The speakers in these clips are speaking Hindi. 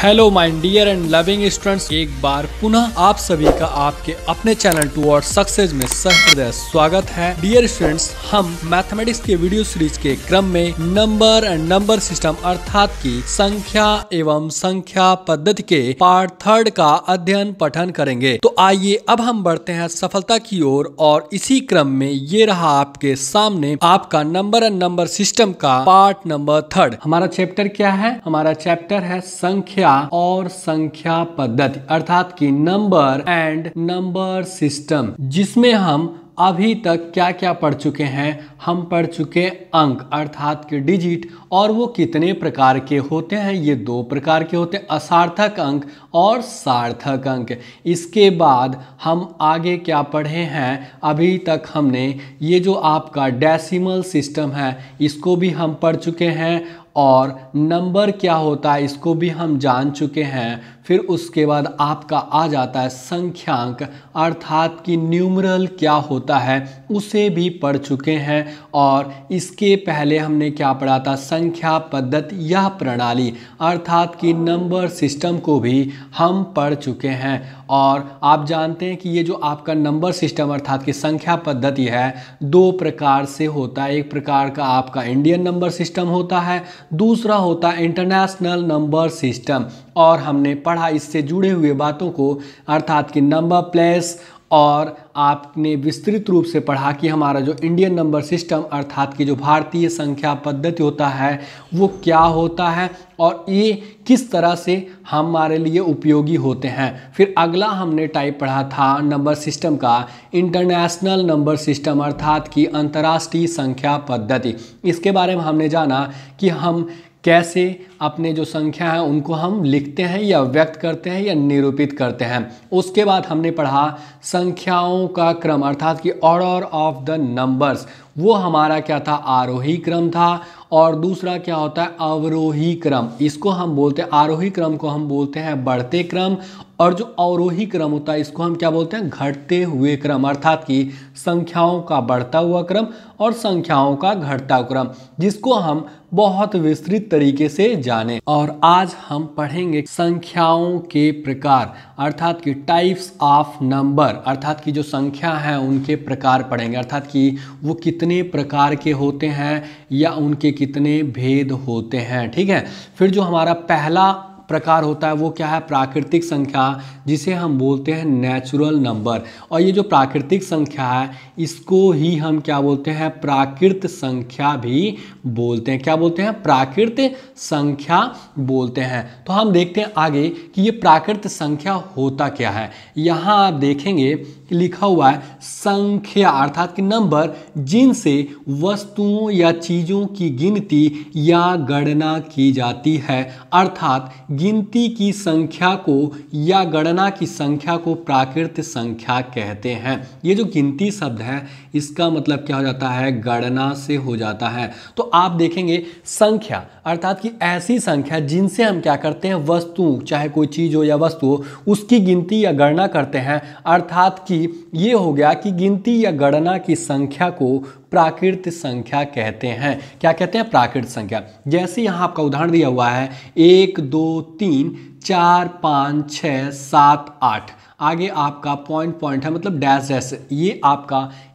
Hello my dear and loving students, एक बार पुनः आप सभी का आपके अपने चैनल टुवर्ड्स सक्सेस में सहृदय स्वागत है। डियर स्टूडेंट्स, हम मैथमेटिक्स के वीडियो सीरीज के क्रम में नंबर एंड नंबर सिस्टम अर्थात की संख्या एवं संख्या पद्धति के पार्ट 3 का अध्ययन पठन करेंगे। तो आइए अब हम बढ़ते हैं सफलता की ओर और इसी क्रम में ये रहा आपके सामने आपका नंबर एंड नंबर सिस्टम का पार्ट नंबर 3। हमारा चैप्टर क्या है? हमारा चैप्टर है संख्या और संख्या पद्धति अर्थात की नंबर एंड नंबर सिस्टम, जिसमें हम अभी तक क्या क्या पढ़ चुके हैं। हम पढ़ चुके अंक अर्थात के डिजिट, और वो कितने प्रकार के होते हैं। ये 2 प्रकार के होते हैं, असार्थक अंक और सार्थक अंक। इसके बाद हम आगे क्या पढ़े हैं? अभी तक हमने ये जो आपका डेसिमल सिस्टम है इसको भी हम पढ़ चुके हैं, और नंबर क्या होता है इसको भी हम जान चुके हैं। फिर उसके बाद आपका आ जाता है संख्यांक अर्थात कि न्यूमरल क्या होता है उसे भी पढ़ चुके हैं। और इसके पहले हमने क्या पढ़ा था? संख्या पद्धति या प्रणाली अर्थात कि नंबर सिस्टम को भी हम पढ़ चुके हैं। और आप जानते हैं कि ये जो आपका नंबर सिस्टम अर्थात कि संख्या पद्धति है 2 प्रकार से होता है। एक प्रकार का आपका इंडियन नंबर सिस्टम होता है, दूसरा होता है इंटरनेशनल नंबर सिस्टम। और हमने पढ़ा इससे जुड़े हुए बातों को अर्थात कि नंबर प्लेस, और आपने विस्तृत रूप से पढ़ा कि हमारा जो इंडियन नंबर सिस्टम अर्थात कि जो भारतीय संख्या पद्धति होता है वो क्या होता है और ये किस तरह से हमारे लिए उपयोगी होते हैं। फिर अगला हमने टाइप पढ़ा था नंबर सिस्टम का इंटरनेशनल नंबर सिस्टम अर्थात कि अंतर्राष्ट्रीय संख्या पद्धति। इसके बारे में हमने जाना कि हम कैसे अपने जो संख्या है उनको हम लिखते हैं या व्यक्त करते हैं या निरूपित करते हैं। उसके बाद हमने पढ़ा संख्याओं का क्रम अर्थात कि ऑर्डर ऑफ द नंबर्स। वो हमारा क्या था? आरोही क्रम था। और दूसरा क्या होता है? अवरोही क्रम। इसको हम बोलते हैं, आरोही क्रम को हम बोलते हैं बढ़ते क्रम, और जो अवरोही क्रम होता है इसको हम क्या बोलते हैं? घटते हुए क्रम अर्थात कि संख्याओं का बढ़ता हुआ क्रम और संख्याओं का घटता हुआ क्रम, जिसको हम बहुत विस्तृत तरीके से जाने। और आज हम पढ़ेंगे संख्याओं के प्रकार अर्थात कि टाइप्स ऑफ नंबर अर्थात कि जो संख्या है उनके प्रकार पढ़ेंगे अर्थात कि वो कितने प्रकार के होते हैं या उनके कितने भेद होते हैं। ठीक है। फिर जो हमारा पहला प्रकार होता है वो क्या है? प्राकृतिक संख्या, जिसे हम बोलते हैं नेचुरल नंबर। और ये जो प्राकृतिक संख्या है इसको ही हम क्या बोलते हैं? प्राकृत संख्या भी बोलते हैं। क्या बोलते हैं? प्राकृत संख्या बोलते हैं। तो हम देखते हैं आगे कि ये प्राकृत संख्या होता क्या है। यहाँ आप देखेंगे लिखा हुआ है संख्या अर्थात कि नंबर जिनसे वस्तुओं या चीज़ों की गिनती या गणना की जाती है, अर्थात गिनती की संख्या को या गणना की संख्या को प्राकृत संख्या कहते हैं। ये जो गिनती शब्द है इसका मतलब क्या हो जाता है? गणना से हो जाता है। तो आप देखेंगे संख्या अर्थात कि ऐसी संख्या जिनसे हम क्या करते हैं? वस्तु, चाहे कोई चीज़ हो या वस्तु हो, उसकी गिनती या गणना करते हैं। अर्थात कि ये हो गया कि गिनती या गणना की संख्या को प्राकृत संख्या कहते हैं। क्या कहते हैं? प्राकृत संख्या। जैसे यहाँ आपका उदाहरण दिया हुआ है 1 2 3 4 5 6 7 8। आगे आपका पॉइंट है मतलब डैश डैश।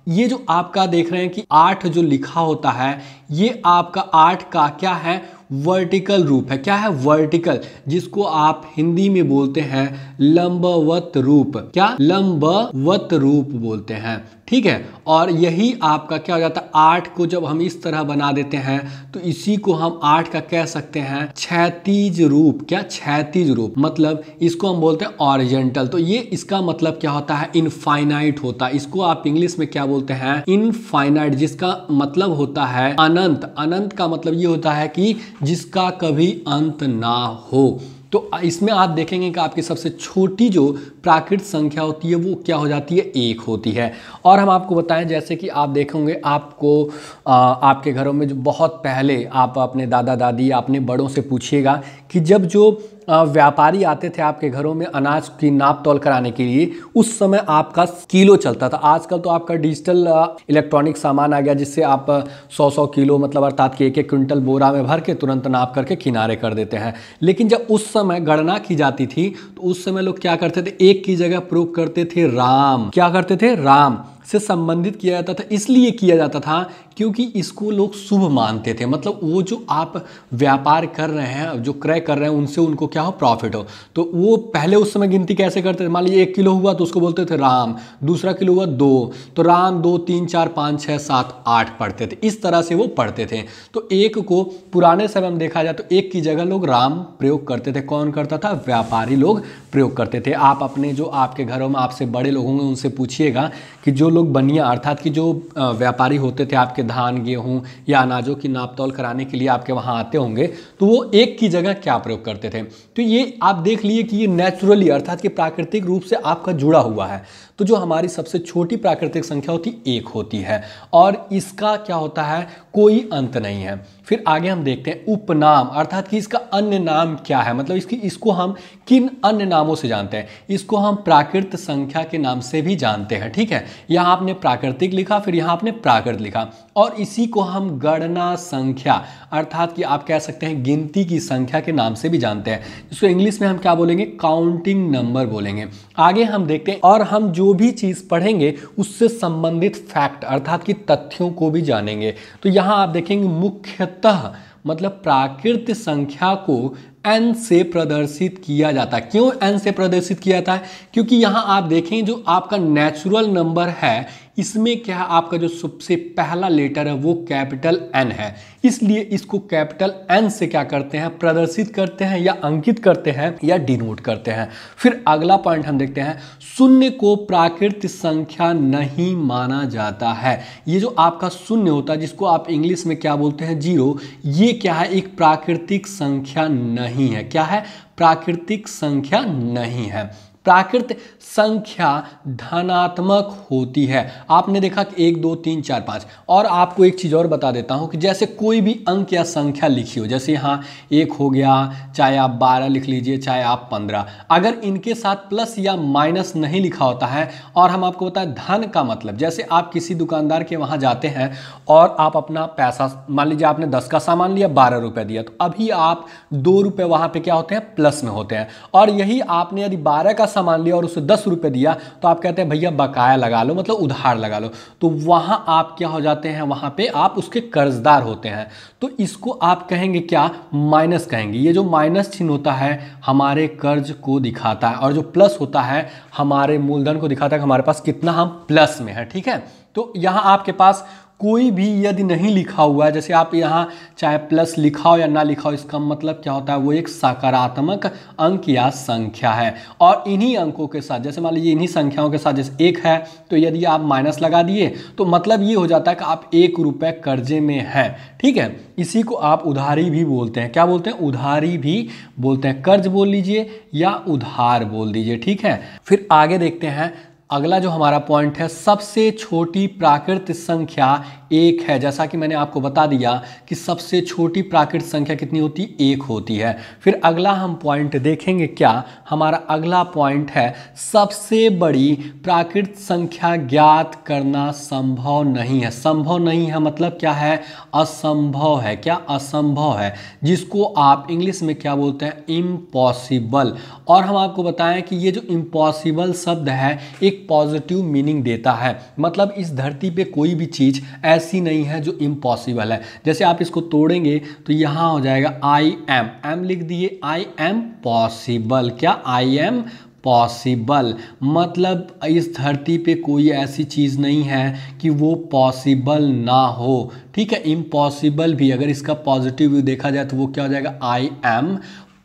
ये जो आपका देख रहे हैं कि 8 जो लिखा होता है ये आपका 8 का क्या है? वर्टिकल रूप है। क्या है? वर्टिकल, जिसको आप हिंदी में बोलते हैं लंबवत रूप। क्या? लंबवत रूप बोलते हैं। ठीक है। और यही आपका क्या हो जाता है? 8 को जब हम इस तरह बना देते हैं तो इसी को हम 8 का कह सकते हैं क्षैतिज रूप। क्या? क्षैतिज रूप, मतलब इसको हम बोलते हैं ऑरिजेंटल। तो ये इसका मतलब क्या होता है? इनफाइनाइट होता है। इसको आप इंग्लिश में क्या बोलते हैं? इनफाइनाइट, जिसका मतलब होता है अनंत। अनंत का मतलब ये होता है कि जिसका कभी अंत ना हो। तो इसमें आप देखेंगे कि आपकी सबसे छोटी जो प्राकृत संख्या होती है वो क्या हो जाती है? 1 होती है। और हम आपको बताएं जैसे कि आप देखेंगे आपको आपके घरों में जो बहुत पहले आप अपने दादा दादी या अपने बड़ों से पूछिएगा कि जब जो व्यापारी आते थे आपके घरों में अनाज की नाप तौल कराने के लिए, उस समय आपका किलो चलता था। आजकल तो आपका डिजिटल इलेक्ट्रॉनिक सामान आ गया जिससे आप 100-100 किलो मतलब अर्थात कि 1-1 क्विंटल बोरा में भर के तुरंत नाप करके किनारे कर देते हैं। लेकिन जब उस समय गणना की जाती थी तो उस समय लोग क्या करते थे, एक की जगह प्रयोग करते थे राम। क्या करते थे? राम से संबंधित किया जाता था। इसलिए किया जाता था क्योंकि इसको लोग शुभ मानते थे। मतलब वो जो आप व्यापार कर रहे हैं, जो क्रय कर रहे हैं, उनसे उनको क्या हो, प्रॉफिट हो। तो वो पहले उस समय गिनती कैसे करते थे? मान लीजिए 1 किलो हुआ तो उसको बोलते थे राम, दूसरा किलो हुआ 2, तो राम 2 3 4 5 6 7 8 पढ़ते थे। इस तरह से वो पढ़ते थे। तो एक को पुराने समय में देखा जाए तो एक की जगह लोग राम प्रयोग करते थे। कौन करता था? व्यापारी लोग प्रयोग करते थे। आप अपने जो आपके घरों में आपसे बड़े लोग होंगे उनसे पूछिएगा कि जो लोग बनिया अर्थात कि जो व्यापारी होते थे आपके धान गेहूं या अनाजों की नाप तौल कराने के लिए आपके वहाँ आते होंगे, तो वो एक की जगह क्या प्रयोग करते थे। तो ये आप देख लिए कि ये नेचुरली अर्थात कि प्राकृतिक रूप से आपका जुड़ा हुआ है। तो जो हमारी सबसे छोटी प्राकृतिक संख्या होती एक होती है और इसका क्या होता है, कोई अंत नहीं है। फिर आगे हम देखते हैं उपनाम अर्थात कि इसका अन्य नाम क्या है। मतलब इसको हम किन अन्य नामों से जानते हैं? इसको हम प्राकृत संख्या के नाम से भी जानते हैं। ठीक है, यहाँ आपने प्राकृतिक लिखा, फिर यहाँ आपने प्राकृत लिखा, और इसी को हम गणना संख्या अर्थात कि आप कह सकते हैं गिनती की संख्या के नाम से भी जानते हैं। इसको इंग्लिश में हम क्या बोलेंगे? काउंटिंग नंबर बोलेंगे। आगे हम देखते हैं और हम जो भी चीज़ पढ़ेंगे उससे संबंधित फैक्ट अर्थात कि तथ्यों को भी जानेंगे। तो यहाँ आप देखेंगे मुख्यतः मतलब प्राकृत संख्या को n से प्रदर्शित किया जाता है। क्यों n से प्रदर्शित किया जाता है? क्योंकि यहाँ आप देखें जो आपका नेचुरल नंबर है इसमें क्या है, आपका जो सबसे पहला लेटर है वो कैपिटल N है, इसलिए इसको कैपिटल N से क्या करते हैं? प्रदर्शित करते हैं या अंकित करते हैं या डिनोट करते हैं। फिर अगला पॉइंट हम देखते हैं, शून्य को प्राकृत संख्या नहीं माना जाता है। ये जो आपका शून्य होता है जिसको आप इंग्लिश में क्या बोलते हैं? जीरो, ये क्या है? एक प्राकृतिक संख्या नहीं है। क्या है? प्राकृतिक संख्या नहीं है। प्राकृत संख्या धनात्मक होती है। आपने देखा कि 1 2 3 4 5। और आपको एक चीज़ और बता देता हूं कि जैसे कोई भी अंक या संख्या लिखी हो, जैसे यहाँ 1 हो गया, चाहे आप 12 लिख लीजिए, चाहे आप 15, अगर इनके साथ प्लस या माइनस नहीं लिखा होता है और हम आपको बताएं धन का मतलब, जैसे आप किसी दुकानदार के वहाँ जाते हैं और आप अपना पैसा मान लीजिए आपने 10 का सामान लिया, 12 रुपये दिया, तो अभी आप 2 रुपये वहाँ पर क्या होते हैं? प्लस में होते हैं। और यही आपने यदि 12 का सामान लिया और उसे 10 रुपये दिया तो आप कहते हैं भैया बकाया लगा लो, मतलब उधार लगा लो, तो वहां आप क्या हो जाते हैं? वहां पे आप उसके कर्जदार होते हैं। तो इसको आप कहेंगे क्या? माइनस कहेंगे। ये जो माइनस चिन्ह होता है हमारे कर्ज को दिखाता है और जो प्लस होता है हमारे मूलधन को दिखाता है कि हमारे पास कितना हम प्लस में है। ठीक है, तो यहां आपके पास कोई भी यदि नहीं लिखा हुआ है, जैसे आप यहाँ चाहे प्लस लिखा हो या ना लिखा हो, इसका मतलब क्या होता है? वो एक सकारात्मक अंक या संख्या है। और इन्हीं अंकों के साथ, जैसे मान लीजिए इन्हीं संख्याओं के साथ जैसे 1 है तो यदि आप माइनस लगा दिए तो मतलब ये हो जाता है कि आप 1 रुपये कर्जे में हैं। ठीक है, इसी को आप उधारी भी बोलते हैं। क्या बोलते हैं? उधारी भी बोलते हैं। कर्ज बोल लीजिए या उधार बोल दीजिए। ठीक है, फिर आगे देखते हैं। अगला जो हमारा पॉइंट है, सबसे छोटी प्राकृत संख्या 1 है। जैसा कि मैंने आपको बता दिया कि सबसे छोटी प्राकृत संख्या कितनी होती है? 1 होती है। फिर अगला हम पॉइंट देखेंगे क्या, हमारा अगला पॉइंट है सबसे बड़ी प्राकृत संख्या ज्ञात करना संभव नहीं है। संभव नहीं है मतलब क्या है? असंभव है। क्या? असंभव है, जिसको आप इंग्लिश में क्या बोलते हैं? इम्पॉसिबल। और हम आपको बताएं कि ये जो इम्पॉसिबल शब्द है एक पॉजिटिव मीनिंग देता है। मतलब इस धरती पे कोई भी चीज़ ऐसी नहीं है जो इम्पॉसिबल है। जैसे आप इसको तोड़ेंगे तो यहाँ हो जाएगा आई एम लिख दिए, आई एम पॉसिबल। क्या? आई एम पॉसिबल, मतलब इस धरती पे कोई ऐसी चीज़ नहीं है कि वो पॉसिबल ना हो। ठीक है, इम्पॉसिबल भी अगर इसका पॉजिटिव व्यू देखा जाए तो वो क्या हो जाएगा? आई एम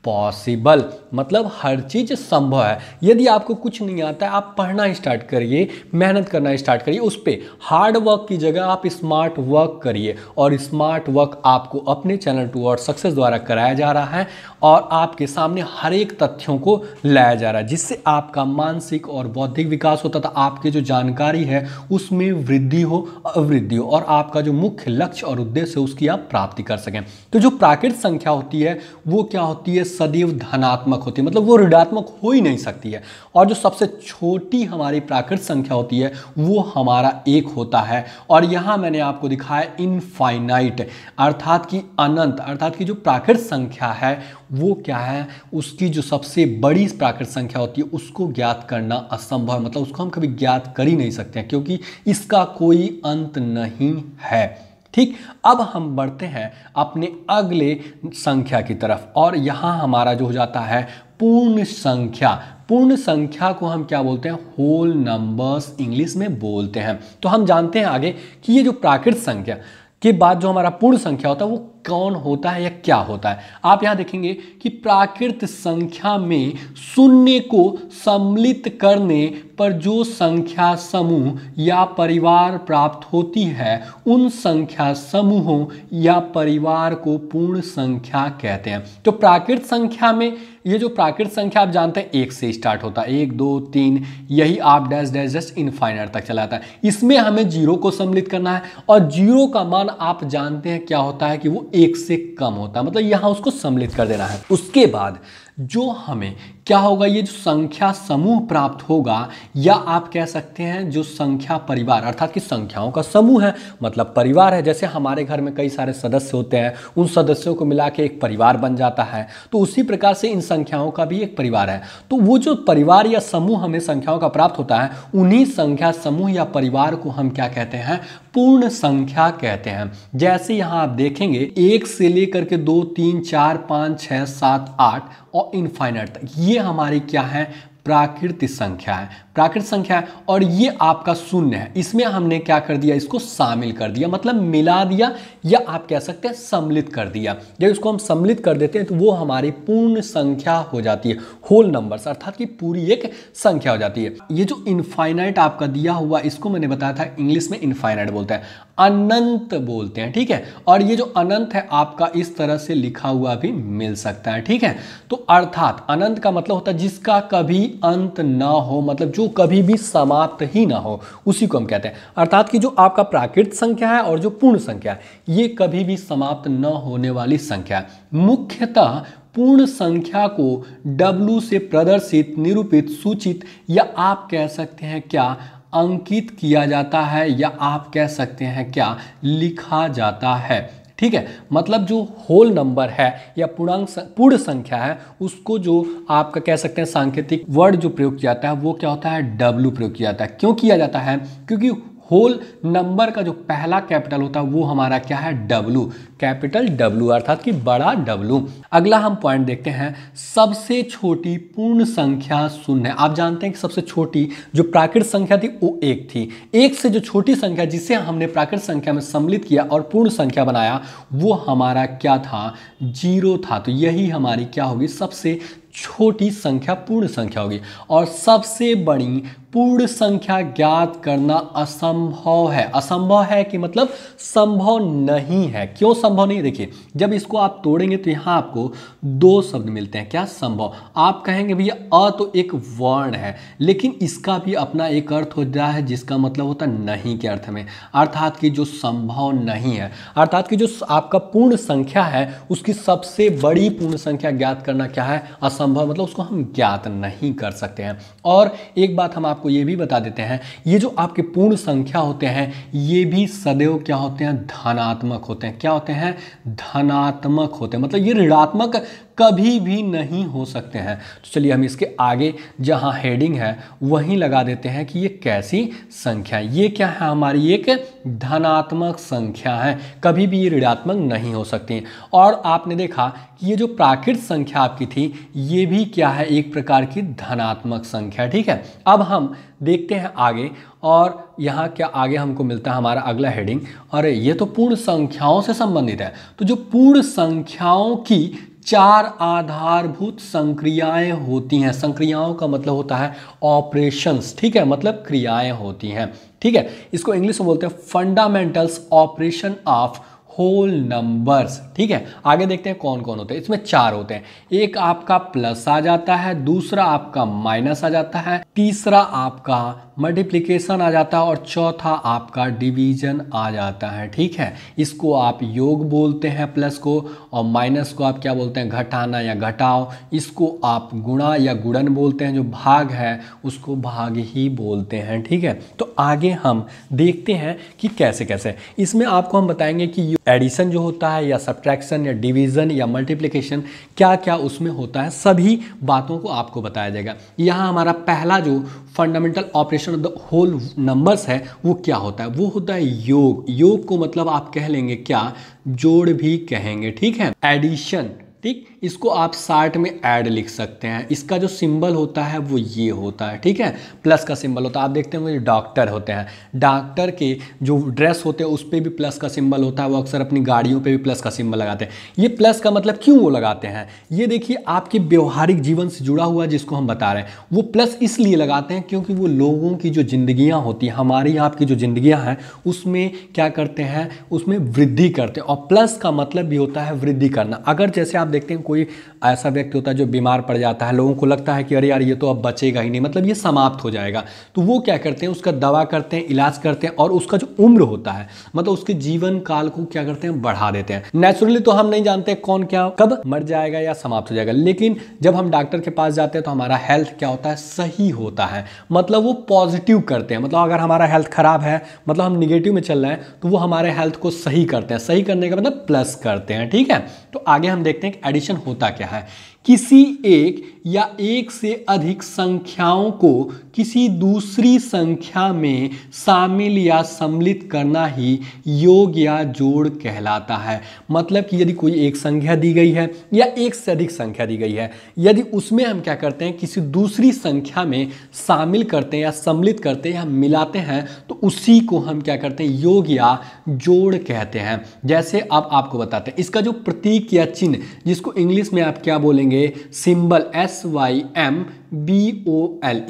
पॉसिबल, मतलब हर चीज़ संभव है। यदि आपको कुछ नहीं आता है, आप पढ़ना स्टार्ट करिए, मेहनत करना स्टार्ट करिए, उस पर हार्ड वर्क की जगह आप स्मार्ट वर्क करिए। और स्मार्ट वर्क आपको अपने चैनल टूवर्ड्स सक्सेस द्वारा कराया जा रहा है और आपके सामने हर एक तथ्यों को लाया जा रहा है, जिससे आपका मानसिक और बौद्धिक विकास होता था। आपकी जो जानकारी है उसमें वृद्धि हो, अवृद्धि हो, और आपका जो मुख्य लक्ष्य और उद्देश्य है उसकी आप प्राप्ति कर सकें। तो जो प्राकृत संख्या होती है वो क्या होती है? सदैव धनात्मक होती है, मतलब वो ऋणात्मक हो ही नहीं सकती है। और जो सबसे छोटी हमारी प्राकृत संख्या होती है वो हमारा 1 होता है। और यहाँ मैंने आपको दिखाया इनफाइनाइट, अर्थात कि अनंत, अर्थात कि जो प्राकृत संख्या है वो क्या है, उसकी जो सबसे बड़ी प्राकृत संख्या होती है उसको ज्ञात करना असंभव है, मतलब उसको हम कभी ज्ञात कर ही नहीं सकते हैं क्योंकि इसका कोई अंत नहीं है। ठीक, अब हम बढ़ते हैं अपने अगले संख्या की तरफ, और यहाँ हमारा जो हो जाता है पूर्ण संख्या। पूर्ण संख्या को हम क्या बोलते हैं, होल नंबर्स इंग्लिश में बोलते हैं। तो हम जानते हैं आगे कि ये जो प्राकृत संख्या के बाद जो हमारा पूर्ण संख्या होता है वो कौन होता है या क्या होता है। आप यहाँ देखेंगे कि प्राकृत संख्या में शून्य को सम्मिलित करने पर जो संख्या समूह या परिवार प्राप्त होती है उन संख्या समूहों या परिवार को पूर्ण संख्या कहते हैं। तो प्राकृत संख्या में ये जो प्राकृत संख्या आप जानते हैं 1 से स्टार्ट होता है, 1 2 3, यही आप डैश डैश डैश इनफाइनाइट तक चला जाता है। इसमें हमें 0 को सम्मिलित करना है और 0 का मान आप जानते हैं क्या होता है कि वो 1 से कम होता है, मतलब यहां उसको सम्मिलित कर देना है। उसके बाद जो हमें क्या होगा, ये जो संख्या समूह प्राप्त होगा या आप कह सकते हैं जो संख्या परिवार, अर्थात कि संख्याओं का समूह है, मतलब परिवार है। जैसे हमारे घर में कई सारे सदस्य होते हैं, उन सदस्यों को मिला के एक परिवार बन जाता है, तो उसी प्रकार से इन संख्याओं का भी एक परिवार है। तो वो जो परिवार या समूह हमें संख्याओं का प्राप्त होता है, उन्हीं संख्या समूह या परिवार को हम क्या कहते हैं, पूर्ण संख्या कहते हैं। जैसे यहाँ आप देखेंगे 1 से लेकर के 2 3 4 5 6 7 8 और इनफाइनाइट तक, ये हमारी क्या है, प्राकृतिक संख्या है, प्राकृतिक संख्या है। और ये आपका शून्य है, इसमें हमने क्या कर दिया, इसको शामिल कर दिया, मतलब मिला दिया या आप कह सकते हैं सम्मिलित कर दिया। जब इसको हम सम्मिलित कर देते हैं तो वो हमारी पूर्ण संख्या हो जाती है, होल नंबर्स, अर्थात कि पूरी एक संख्या हो जाती है। ये जो इनफाइनाइट आपका दिया हुआ, इसको मैंने बताया था इंग्लिश में इनफाइनाइट बोलते हैं, अनंत बोलते हैं, ठीक है। और ये जो अनंत है आपका इस तरह से लिखा हुआ भी मिल सकता है, ठीक है। तो अर्थात अनंत का मतलब होता है जिसका कभी अंत ना हो, मतलब जो कभी भी समाप्त ही ना हो, उसी को हम कहते हैं। अर्थात कि जो आपका प्राकृत संख्या है और जो पूर्ण संख्या है ये कभी भी समाप्त न होने वाली संख्या है। मुख्यतः पूर्ण संख्या को W से प्रदर्शित, निरूपित, सूचित या आप कह सकते हैं क्या अंकित किया जाता है, या आप कह सकते हैं क्या लिखा जाता है, ठीक है। मतलब जो होल नंबर है या पूर्ण संख्या है उसको जो आपका कह सकते हैं सांकेतिक वर्ड जो प्रयोग किया जाता है वो क्या होता है, W प्रयोग किया जाता है। क्यों किया जाता है, क्योंकि होल नंबर का जो पहला कैपिटल होता है वो हमारा क्या है, W, कैपिटल W, अर्थात कि बड़ा W। अगला हम पॉइंट देखते हैं, सबसे छोटी पूर्ण संख्या शून्य है। आप जानते हैं कि सबसे छोटी जो प्राकृत संख्या थी वो 1 थी। 1 से जो छोटी संख्या जिसे हमने प्राकृत संख्या में सम्मिलित किया और पूर्ण संख्या बनाया वो हमारा क्या था, 0 था। तो यही हमारी क्या होगी, सबसे छोटी संख्या पूर्ण संख्या होगी। और सबसे बड़ी पूर्ण संख्या ज्ञात करना असंभव है। असंभव है कि मतलब संभव नहीं है। क्यों संभव नहीं, देखिए जब इसको आप तोड़ेंगे तो यहाँ आपको 2 शब्द मिलते हैं, क्या, संभव। आप कहेंगे भैया अ तो एक वर्ण है, लेकिन इसका भी अपना एक अर्थ होता है जिसका मतलब होता है नहीं के अर्थ में, अर्थात कि जो संभव नहीं है। अर्थात कि जो आपका पूर्ण संख्या है उसकी सबसे बड़ी पूर्ण संख्या ज्ञात करना क्या है, असंभव, मतलब उसको हम ज्ञात नहीं कर सकते हैं। और एक बात हम आपको ये भी बता देते हैं, ये जो आपके पूर्ण संख्या होते हैं ये भी सदैव क्या होते हैं, धनात्मक होते हैं। क्या होते हैं, धनात्मक होते हैं, मतलब ये ऋणात्मक कभी भी नहीं हो सकते हैं। तो चलिए हम इसके आगे जहां हेडिंग है वहीं लगा देते हैं कि ये कैसी संख्या, ये क्या है, हमारी एक धनात्मक संख्या है, कभी भी ये ऋणात्मक नहीं हो सकती। और आपने देखा कि ये जो प्राकृत संख्या आपकी थी ये भी क्या है, एक प्रकार की धनात्मक संख्या, ठीक है। अब हम देखते हैं आगे, और यहाँ क्या आगे हमको मिलता है हमारा अगला हेडिंग, और ये तो पूर्ण संख्याओं से संबंधित है। तो जो पूर्ण संख्याओं की 4 आधारभूत संक्रियाएं होती हैं। संक्रियाओं का मतलब होता है ऑपरेशंस, ठीक है, मतलब क्रियाएं होती हैं, ठीक है। इसको इंग्लिश में बोलते हैं fundamentals operation of whole numbers. ठीक है, आगे देखते हैं कौन कौन होते हैं। इसमें 4 होते हैं। एक आपका प्लस आ जाता है, दूसरा आपका माइनस आ जाता है, तीसरा आपका मल्टीप्लिकेशन आ जाता है और चौथा आपका डिवीजन आ जाता है। ठीक है, इसको आप योग बोलते हैं प्लस को, और माइनस को आप क्या बोलते हैं, घटाना या घटाओ। इसको आप गुणा या गुणन बोलते हैं, जो भाग है उसको भाग ही बोलते हैं। ठीक है, तो आगे हम देखते हैं कि कैसे कैसे। इसमें आपको हम बताएंगे कि एडिशन जो होता है या सब्ट्रैक्शन या डिवीजन या मल्टीप्लिकेशन क्या क्या उसमें होता है, सभी बातों को आपको बताया जाएगा। यहाँ हमारा पहला जो fundamental operation of the whole numbers है वो क्या होता है, वो होता है योग। योग को मतलब आप कह लेंगे क्या, जोड़ भी कहेंगे। ठीक है, एडिशन। ठीक, इसको आप शार्ट में ऐड लिख सकते हैं। इसका जो सिंबल होता है वो ये होता है। ठीक है, प्लस का सिंबल होता है। आप देखते होंगे डॉक्टर होते हैं, डॉक्टर के जो ड्रेस होते हैं उस पर भी प्लस का सिंबल होता है। वो अक्सर अपनी गाड़ियों पे भी प्लस का सिंबल लगाते हैं। ये प्लस का मतलब क्यों वो लगाते हैं, ये देखिए आपके व्यवहारिक जीवन से जुड़ा हुआ जिसको हम बता रहे हैं। वो प्लस इसलिए लगाते हैं क्योंकि वो लोगों की जो जिंदगियाँ होती हैं, हमारी आपकी जो जिंदगियाँ हैं, उसमें क्या करते हैं, उसमें वृद्धि करते हैं। और प्लस का मतलब भी होता है वृद्धि करना। अगर जैसे आप देखते हैं कोई ऐसा व्यक्ति होता है जो बीमार पड़ जाता है, लोगों को लगता है कि अरे यार ये तो अब बचेगा ही नहीं, मतलब ये समाप्त हो जाएगा, तो वो क्या करते हैं, उसका दवा करते हैं, इलाज करते हैं, और उसका जो उम्र होता है मतलब उसके जीवन काल को क्या करते हैं, बढ़ा देते हैं। नेचुरली तो हम नहीं जानते कौन क्या कब मर जाएगा या समाप्त हो जाएगा, लेकिन जब हम डॉक्टर के पास जाते हैं तो हमारा हेल्थ क्या होता है, सही होता है। मतलब वो पॉजिटिव करते हैं। मतलब अगर हमारा हेल्थ खराब है, मतलब हम निगेटिव में चल रहे हैं, तो वो हमारे हेल्थ को सही करते हैं। सही करने का मतलब प्लस करते हैं। ठीक है, तो आगे हम देखते हैं कि एडिशन होता क्या है। किसी एक या एक से अधिक संख्याओं को किसी दूसरी संख्या में शामिल या सम्मिलित करना ही योग या जोड़ कहलाता है। मतलब कि यदि कोई एक संख्या दी गई है या एक से अधिक संख्या दी गई है, यदि उसमें हम क्या करते हैं, किसी दूसरी संख्या में शामिल करते हैं या सम्मिलित करते हैं या मिलाते हैं, तो उसी को हम क्या करते हैं, योग या जोड़ कहते हैं। जैसे अब आपको बताते हैं, इसका जो प्रतीक या चिन्ह, जिसको इंग्लिश में आप क्या बोलेंगे, सिंबल, SYMBOL,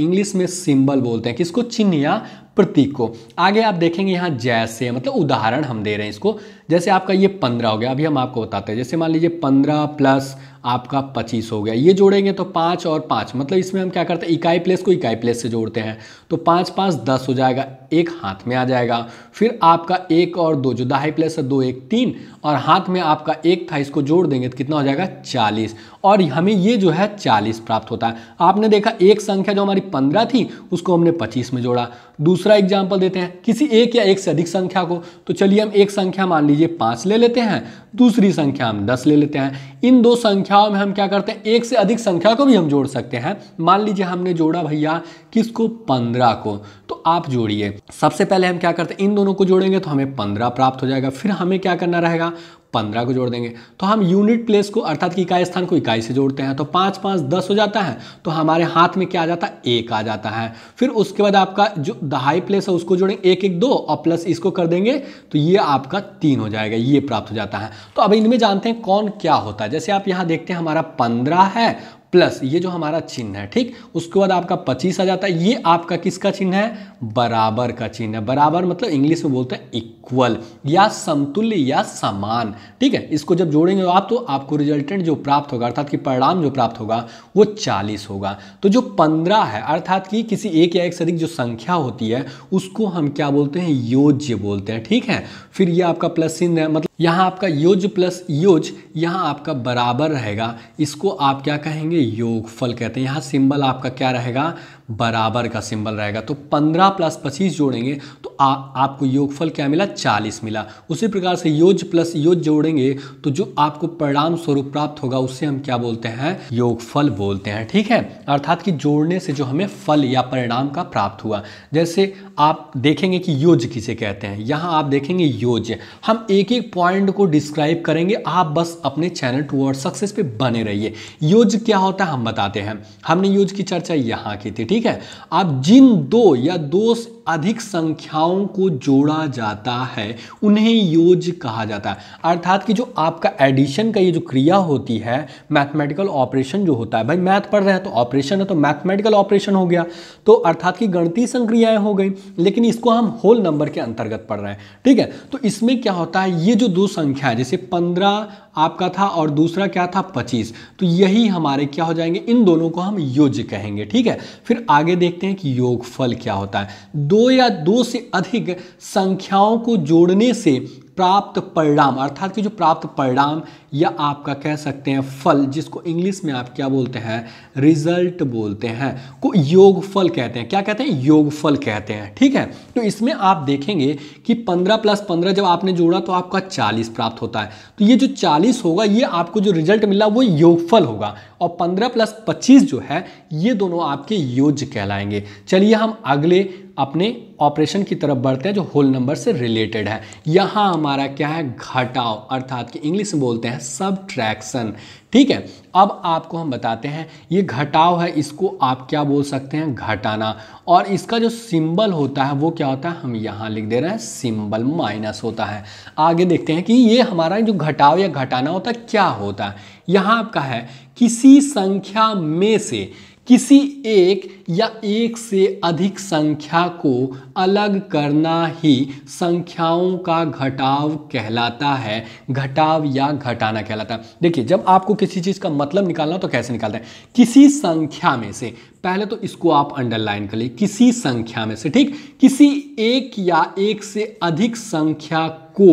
इंग्लिश में सिंबल बोलते हैं। किसको, चिन्ह या प्रतीक को। आगे आप देखेंगे यहाँ जैसे, मतलब उदाहरण हम दे रहे हैं इसको। जैसे आपका ये 15 हो गया, अभी हम आपको बताते हैं। जैसे मान लीजिए 15 प्लस आपका 25 हो गया, ये जोड़ेंगे तो 5 और 5, मतलब इसमें हम क्या करते हैं, इकाई प्लेस को इकाई प्लेस से जोड़ते हैं। तो 5 5 10 हो जाएगा, एक हाथ में आ जाएगा। फिर आपका 1 और 2, जो दहाई प्लेस है 2 1 3, और हाथ में आपका 1 था, इसको जोड़ देंगे तो कितना हो जाएगा, 40। और हमें ये जो है 40 प्राप्त होता है। आपने देखा एक संख्या जो हमारी 15 थी उसको हमने 25 में जोड़ा। दूसरा एग्जाम्पल देते हैं, किसी एक या एक से अधिक संख्या को। तो चलिए हम एक संख्या मान लीजिए 5 ले लेते हैं, दूसरी संख्या हम 10 ले लेते हैं। इन दो संख्याओं में हम क्या करते हैं, एक से अधिक संख्या को भी हम जोड़ सकते हैं। मान लीजिए हमने जोड़ा भैया किसको, 15 को, तो आप जोड़िए। सबसे पहले हम क्या करते हैं, इन दोनों को जोड़ेंगे तो हमें 15 प्राप्त हो जाएगा। फिर हमें क्या करना रहेगा, 15 को जोड़ देंगे। तो हम यूनिट प्लेस को अर्थात कि इकाई स्थान को इकाई से जोड़ते हैं। तो 5 5 10 हो जाता है, तो हमारे हाथ में क्या आ जाता है, 1 आ जाता है। फिर उसके बाद आपका जो दहाई प्लेस है उसको जोड़ेंगे, 1 1 2 और प्लस इसको कर देंगे तो ये आपका 3 हो जाएगा, ये प्राप्त हो जाता है। तो अब इनमें जानते हैं कौन क्या होता है। जैसे आप यहाँ देखते हैं हमारा 15 है प्लस ये जो हमारा चिन्ह है, ठीक, उसके बाद आपका 25 आ जाता है। ये आपका किसका चिन्ह है, बराबर का चिन्ह है। बराबर मतलब इंग्लिश में बोलते हैं इक्वल या समतुल्य या समान। ठीक है, इसको जब जोड़ेंगे आप तो आपको रिजल्टेंट जो प्राप्त होगा अर्थात कि परिणाम जो प्राप्त होगा वो 40 होगा। तो जो 15 है अर्थात कि किसी एक या एक से अधिक जो संख्या होती है उसको हम क्या बोलते हैं, योज्य बोलते हैं। ठीक है, फिर ये आपका प्लस चिन्ह है, मतलब यहाँ आपका योज्य प्लस योज्य, यहाँ आपका बराबर रहेगा, इसको आप क्या कहेंगे, योगफल कहते हैं। यहाँ सिंबल आपका क्या रहेगा, बराबर का सिंबल रहेगा। तो 15 प्लस 25 जोड़ेंगे तो आपको योगफल क्या मिला, 40 मिला। उसी प्रकार से योज्य प्लस योज्य जोड़ेंगे तो जो आपको परिणाम स्वरूप प्राप्त होगा उससे हम क्या बोलते हैं, योगफल बोलते हैं। ठीक है, अर्थात कि जोड़ने से जो हमें फल या परिणाम का प्राप्त हुआ। जैसे आप देखेंगे कि योज्य किसे कहते हैं, यहाँ आप देखेंगे योज्य। हम एक एक पॉइंट को डिस्क्राइब करेंगे, आप बस अपने चैनल टुवर्ड्स सक्सेस पे बने रहिए। योज्य क्या होता है हम बताते हैं। हमने योज्य की चर्चा यहाँ की थी। ठीक है, आप जिन दो या दो अधिक संख्याओं को जोड़ा जाता है उन्हें योज्य कहा जाता है। अर्थात कि जो आपका एडिशन का ये जो क्रिया होती है, मैथमेटिकल ऑपरेशन जो होता है, भाई मैथ पढ़ रहे हैं तो ऑपरेशन है तो मैथमेटिकल ऑपरेशन हो गया, तो अर्थात कि गणितीय संक्रियाएं हो गई, लेकिन इसको हम होल नंबर के अंतर्गत पढ़ रहे हैं। ठीक है, तो इसमें क्या होता है, ये जो दो संख्या है, जैसे 15 आपका था और दूसरा क्या था 25, तो यही हमारे क्या हो जाएंगे, इन दोनों को हम योज्य कहेंगे। ठीक है, फिर आगे देखते हैं कि योगफल क्या होता है। दो या दो से अधिक संख्याओं को जोड़ने से प्राप्त परिणाम, अर्थात कि जो प्राप्त परिणाम या आपका कह सकते हैं फल, जिसको इंग्लिश में आप क्या बोलते हैं, रिजल्ट बोलते हैं, को योगफल कहते हैं। क्या कहते हैं, योगफल कहते हैं। ठीक है, तो इसमें आप देखेंगे कि 15 + 15 जब आपने जोड़ा तो आपका 40 प्राप्त होता है। तो ये जो 40 होगा, ये आपको जो रिजल्ट मिला वो योगफल होगा, और 15 + 25 जो है ये दोनों आपके योज्य कहलाएंगे। चलिए हम अगले अपने ऑपरेशन की तरफ बढ़ते हैं जो होल नंबर से रिलेटेड है। यहाँ हमारा क्या है, घटाव, अर्थात कि इंग्लिश में बोलते हैं सबट्रैक्शन। ठीक है, अब आपको हम बताते हैं ये घटाव है, इसको आप क्या बोल सकते हैं, घटाना, और इसका जो सिंबल होता है वो क्या होता है, हम यहाँ लिख दे रहे हैं सिंबल माइनस होता है। आगे देखते हैं कि ये हमारा जो घटाव या घटाना होता है क्या होता है। यहाँ आपका है किसी संख्या में से किसी एक या एक से अधिक संख्या को अलग करना ही संख्याओं का घटाव कहलाता है, घटाव या घटाना कहलाता है। देखिए, जब आपको किसी चीज़ का मतलब निकालना हो तो कैसे निकालते हैं, किसी संख्या में से, पहले तो इसको आप अंडरलाइन कर लीजिए, किसी संख्या में से, ठीक, किसी एक या एक से अधिक संख्या को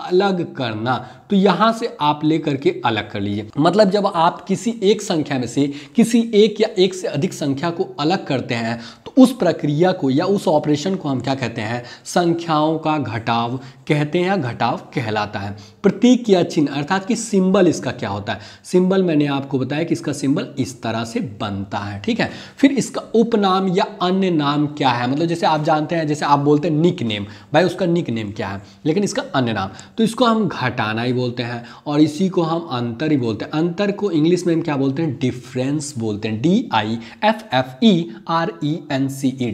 अलग करना, तो यहां से आप लेकर के अलग कर लीजिए। मतलब जब आप किसी एक संख्या में से किसी एक या एक से अधिक संख्या को अलग करते हैं तो उस प्रक्रिया को या उस ऑपरेशन को हम क्या कहते हैं, संख्याओं का घटाव कहते हैं या घटाव कहलाता है। प्रतीक या चिन्ह, अर्थात कि सिंबल इसका क्या होता है, सिंबल मैंने आपको बताया कि इसका सिंबल इस तरह से बनता है। ठीक है, फिर इसका उपनाम या अन्य नाम क्या है, मतलब जैसे आप जानते हैं, जैसे आप बोलते हैं निक नेम, भाई उसका निक नेम क्या है, लेकिन इसका अन्य नाम, तो इसको हम घटाना ही बोलते हैं, और इसी को हम अंतर ही बोलते हैं। अंतर को इंग्लिश में हम क्या बोलते हैं, डिफरेंस बोलते हैं, DIFFERENCE,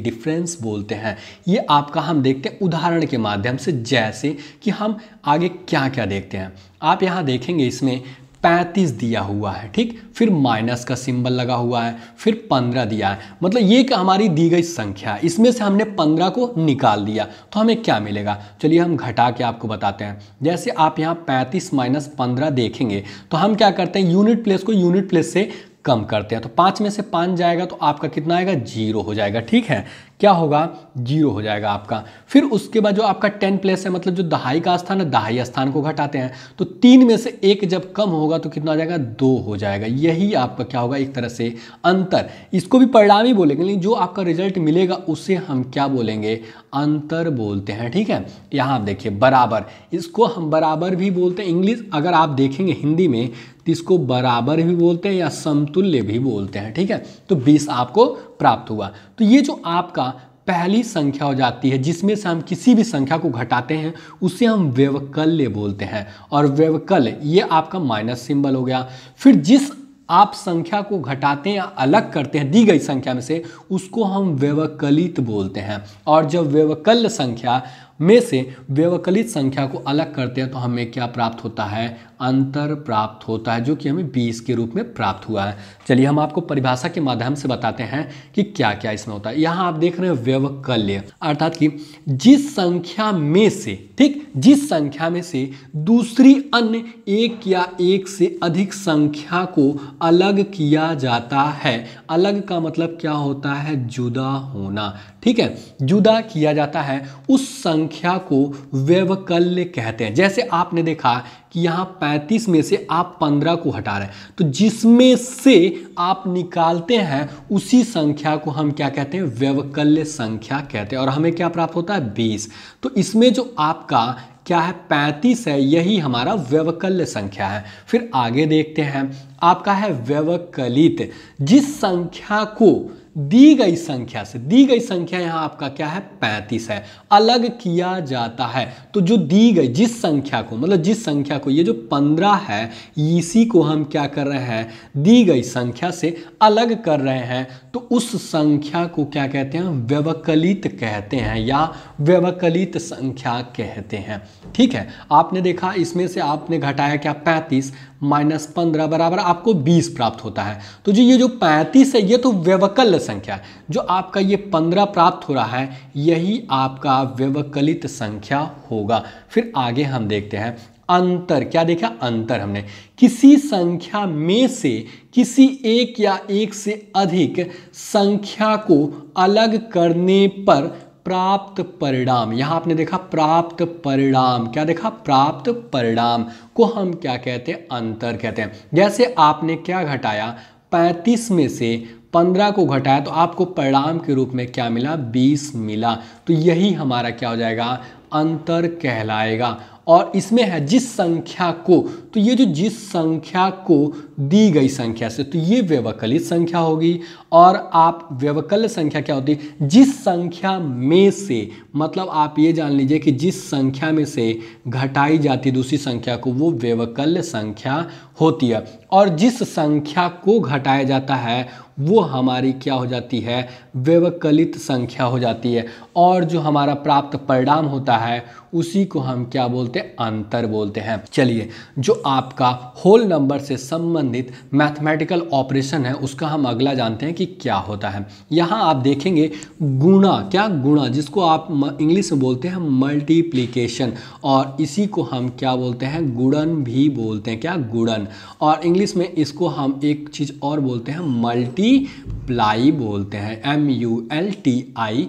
डिफरेंस बोलते हैं। ये आपका हम देखते हैं उदाहरण के माध्यम से, जैसे कि हम आगे क्या क्या देखते हैं। आप यहाँ देखेंगे इसमें 35 दिया हुआ है, ठीक, फिर माइनस का सिंबल लगा हुआ है, फिर 15 दिया है, मतलब ये हमारी दी गई संख्या है, इसमें से हमने 15 को निकाल दिया तो हमें क्या मिलेगा, चलिए हम घटा के आपको बताते हैं। जैसे आप यहाँ 35 - 15 देखेंगे तो हम क्या करते हैं, यूनिट प्लेस को यूनिट प्लेस से कम करते हैं, तो 5 में से 5 जाएगा तो आपका कितना आएगा, 0 हो जाएगा। ठीक है, क्या होगा, 0 हो जाएगा आपका। फिर उसके बाद जो आपका 10 प्लेस है, मतलब जो दहाई का स्थान है, दहाई स्थान को घटाते हैं, तो 3 में से 1 जब कम होगा तो कितना हो जाएगा, 2 हो जाएगा। यही आपका क्या होगा, एक तरह से अंतर, इसको भी परिणाम ही बोलेंगे, लेकिन जो आपका रिजल्ट मिलेगा उसे हम क्या बोलेंगे, अंतर बोलते हैं। ठीक है, यहाँ आप देखिए बराबर, इसको हम बराबर भी बोलते हैं, इंग्लिश अगर आप देखेंगे हिंदी में तो इसको बराबर भी बोलते हैं या समतुल्य भी बोलते हैं। ठीक है, तो 20 आपको प्राप्त हुआ। तो ये जो आपका पहली संख्या हो जाती है जिसमें से हम किसी भी संख्या को घटाते हैं उसे हम व्यवकल्य बोलते हैं, और व्यवकल्य ये आपका माइनस सिंबल हो गया। फिर जिस आप संख्या को घटाते हैं या अलग करते हैं दी गई संख्या में से, उसको हम व्यवकलित बोलते हैं, और जब व्यवकल्य संख्या में से व्यवकलित संख्या को अलग करते हैं तो हमें क्या प्राप्त होता है, अंतर प्राप्त होता है, जो कि हमें 20 के रूप में प्राप्त हुआ है। चलिए हम आपको परिभाषा के माध्यम से बताते हैं कि क्या क्या इसमें होता है। यहाँ आप देख रहे हैं व्यवकल्य, अर्थात कि जिस संख्या में से, ठीक, जिस संख्या में से दूसरी अन्य एक या एक से अधिक संख्या को अलग किया जाता है। अलग का मतलब क्या होता है, जुदा होना। ठीक है, जुदा किया जाता है, उस संख्या को व्यवकल्य कहते हैं। जैसे आपने देखा कि यहाँ 35 में से आप 15 को हटा रहे हैं, तो जिसमें से आप निकालते हैं उसी संख्या को हम क्या कहते हैं, व्यवकल्य संख्या कहते हैं, और हमें क्या प्राप्त होता है, 20। तो इसमें जो आपका क्या है, 35 है, यही हमारा व्यवकल्य संख्या है। फिर आगे देखते हैं, आपका है व्यवकलित, जिस संख्या को दी गई संख्या से, दी गई संख्या यहाँ आपका क्या है 35 है, अलग किया जाता है। तो जो दी गई जिस संख्या को, मतलब जिस संख्या को, ये जो 15 है इसी को हम क्या कर रहे हैं, दी गई संख्या से अलग कर रहे हैं, तो उस संख्या को क्या कहते हैं, व्यवकलित कहते हैं या व्यवकलित संख्या कहते हैं। ठीक है, आपने देखा इसमें से आपने घटाया क्या 35 माइनस 15 बराबर आपको 20 प्राप्त होता है। तो जो ये जो 35 है ये तो व्यवकल्य संख्या है, जो आपका ये 15 प्राप्त हो रहा है यही आपका व्यवकलित संख्या होगा। फिर आगे हम देखते हैं अंतर। क्या देखा, अंतर हमने किसी संख्या में से किसी एक या एक से अधिक संख्या को अलग करने पर प्राप्त परिणाम, यहां आपने देखा प्राप्त परिणाम, क्या देखा प्राप्त परिणाम को हम क्या कहते हैं, अंतर कहते हैं। जैसे आपने क्या घटाया 35 में से 15 को घटाया तो आपको परिणाम के रूप में क्या मिला 20 मिला, तो यही हमारा क्या हो जाएगा अंतर कहलाएगा। और इसमें है जिस संख्या को, तो ये जो जिस संख्या को दी गई संख्या से, तो ये व्यवकलित संख्या होगी। और आप व्यवकल्य संख्या क्या होती है, जिस संख्या में से, मतलब आप ये जान लीजिए कि जिस संख्या में से घटाई जाती दूसरी संख्या को वो व्यवकल्य संख्या होती है। और जिस संख्या को घटाया जाता है वो हमारी क्या हो जाती है, व्यवकलित संख्या हो जाती है। और जो हमारा प्राप्त परिणाम होता है उसी को हम क्या बोलते हैं, अंतर बोलते हैं। चलिए, जो आपका होल नंबर से संबंधित मैथमेटिकल ऑपरेशन है उसका हम अगला जानते हैं कि क्या होता है। यहाँ आप देखेंगे गुणा, क्या गुणा, जिसको आप इंग्लिश में बोलते हैं मल्टीप्लिकेशन, और इसी को हम क्या बोलते हैं, गुणन भी बोलते हैं, क्या गुणन। और इंग्लिश में इसको हम एक चीज़ और बोलते हैं मल्टीप्लाई बोलते हैं, MULTIPLY,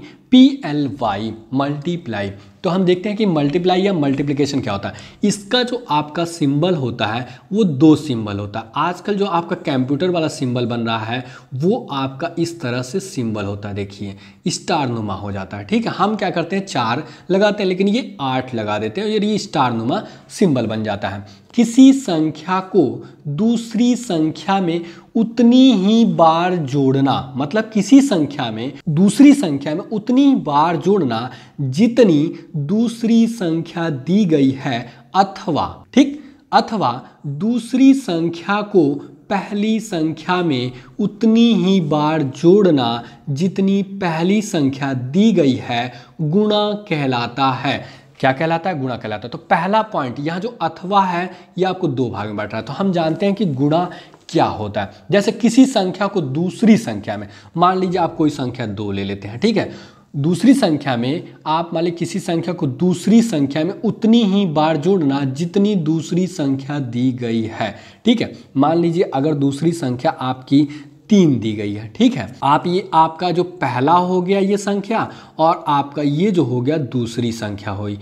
मल्टीप्लाई। तो हम देखते हैं कि मल्टीप्लाई या मल्टीप्लिकेशन क्या होता है। इसका जो आपका सिंबल होता है वो दो सिंबल होता है। आजकल जो आपका कंप्यूटर वाला सिंबल बन रहा है वो आपका इस तरह से सिंबल होता है, देखिए स्टार नुमा हो जाता है। ठीक है, हम क्या करते हैं 4 लगाते हैं लेकिन ये 8 लगा देते हैं और ये स्टार नुमा सिंबल बन जाता है। किसी संख्या को दूसरी संख्या में उतनी ही बार जोड़ना, मतलब किसी संख्या में दूसरी संख्या में उतनी बार जोड़ना जितनी दूसरी संख्या दी गई है, अथवा, ठीक, अथवा दूसरी संख्या को पहली संख्या में उतनी ही बार जोड़ना जितनी पहली संख्या दी गई है, गुणा कहलाता है। क्या कहलाता है, गुणा कहलाता है। तो पहला पॉइंट यहाँ जो अथवा है ये आपको दो भाग में बांट रहा है। तो हम जानते हैं कि गुणा क्या होता है। जैसे किसी संख्या को दूसरी संख्या में, मान लीजिए आप कोई संख्या 2 ले लेते हैं, ठीक है, दूसरी संख्या में आप मान लीजिए किसी संख्या को दूसरी संख्या में उतनी ही बार जोड़ना जितनी दूसरी संख्या दी गई है। ठीक है, मान लीजिए अगर दूसरी संख्या आपकी 3 दी गई है, ठीक है, आप ये आपका जो पहला हो गया ये संख्या और आपका ये जो हो गया दूसरी संख्या हुई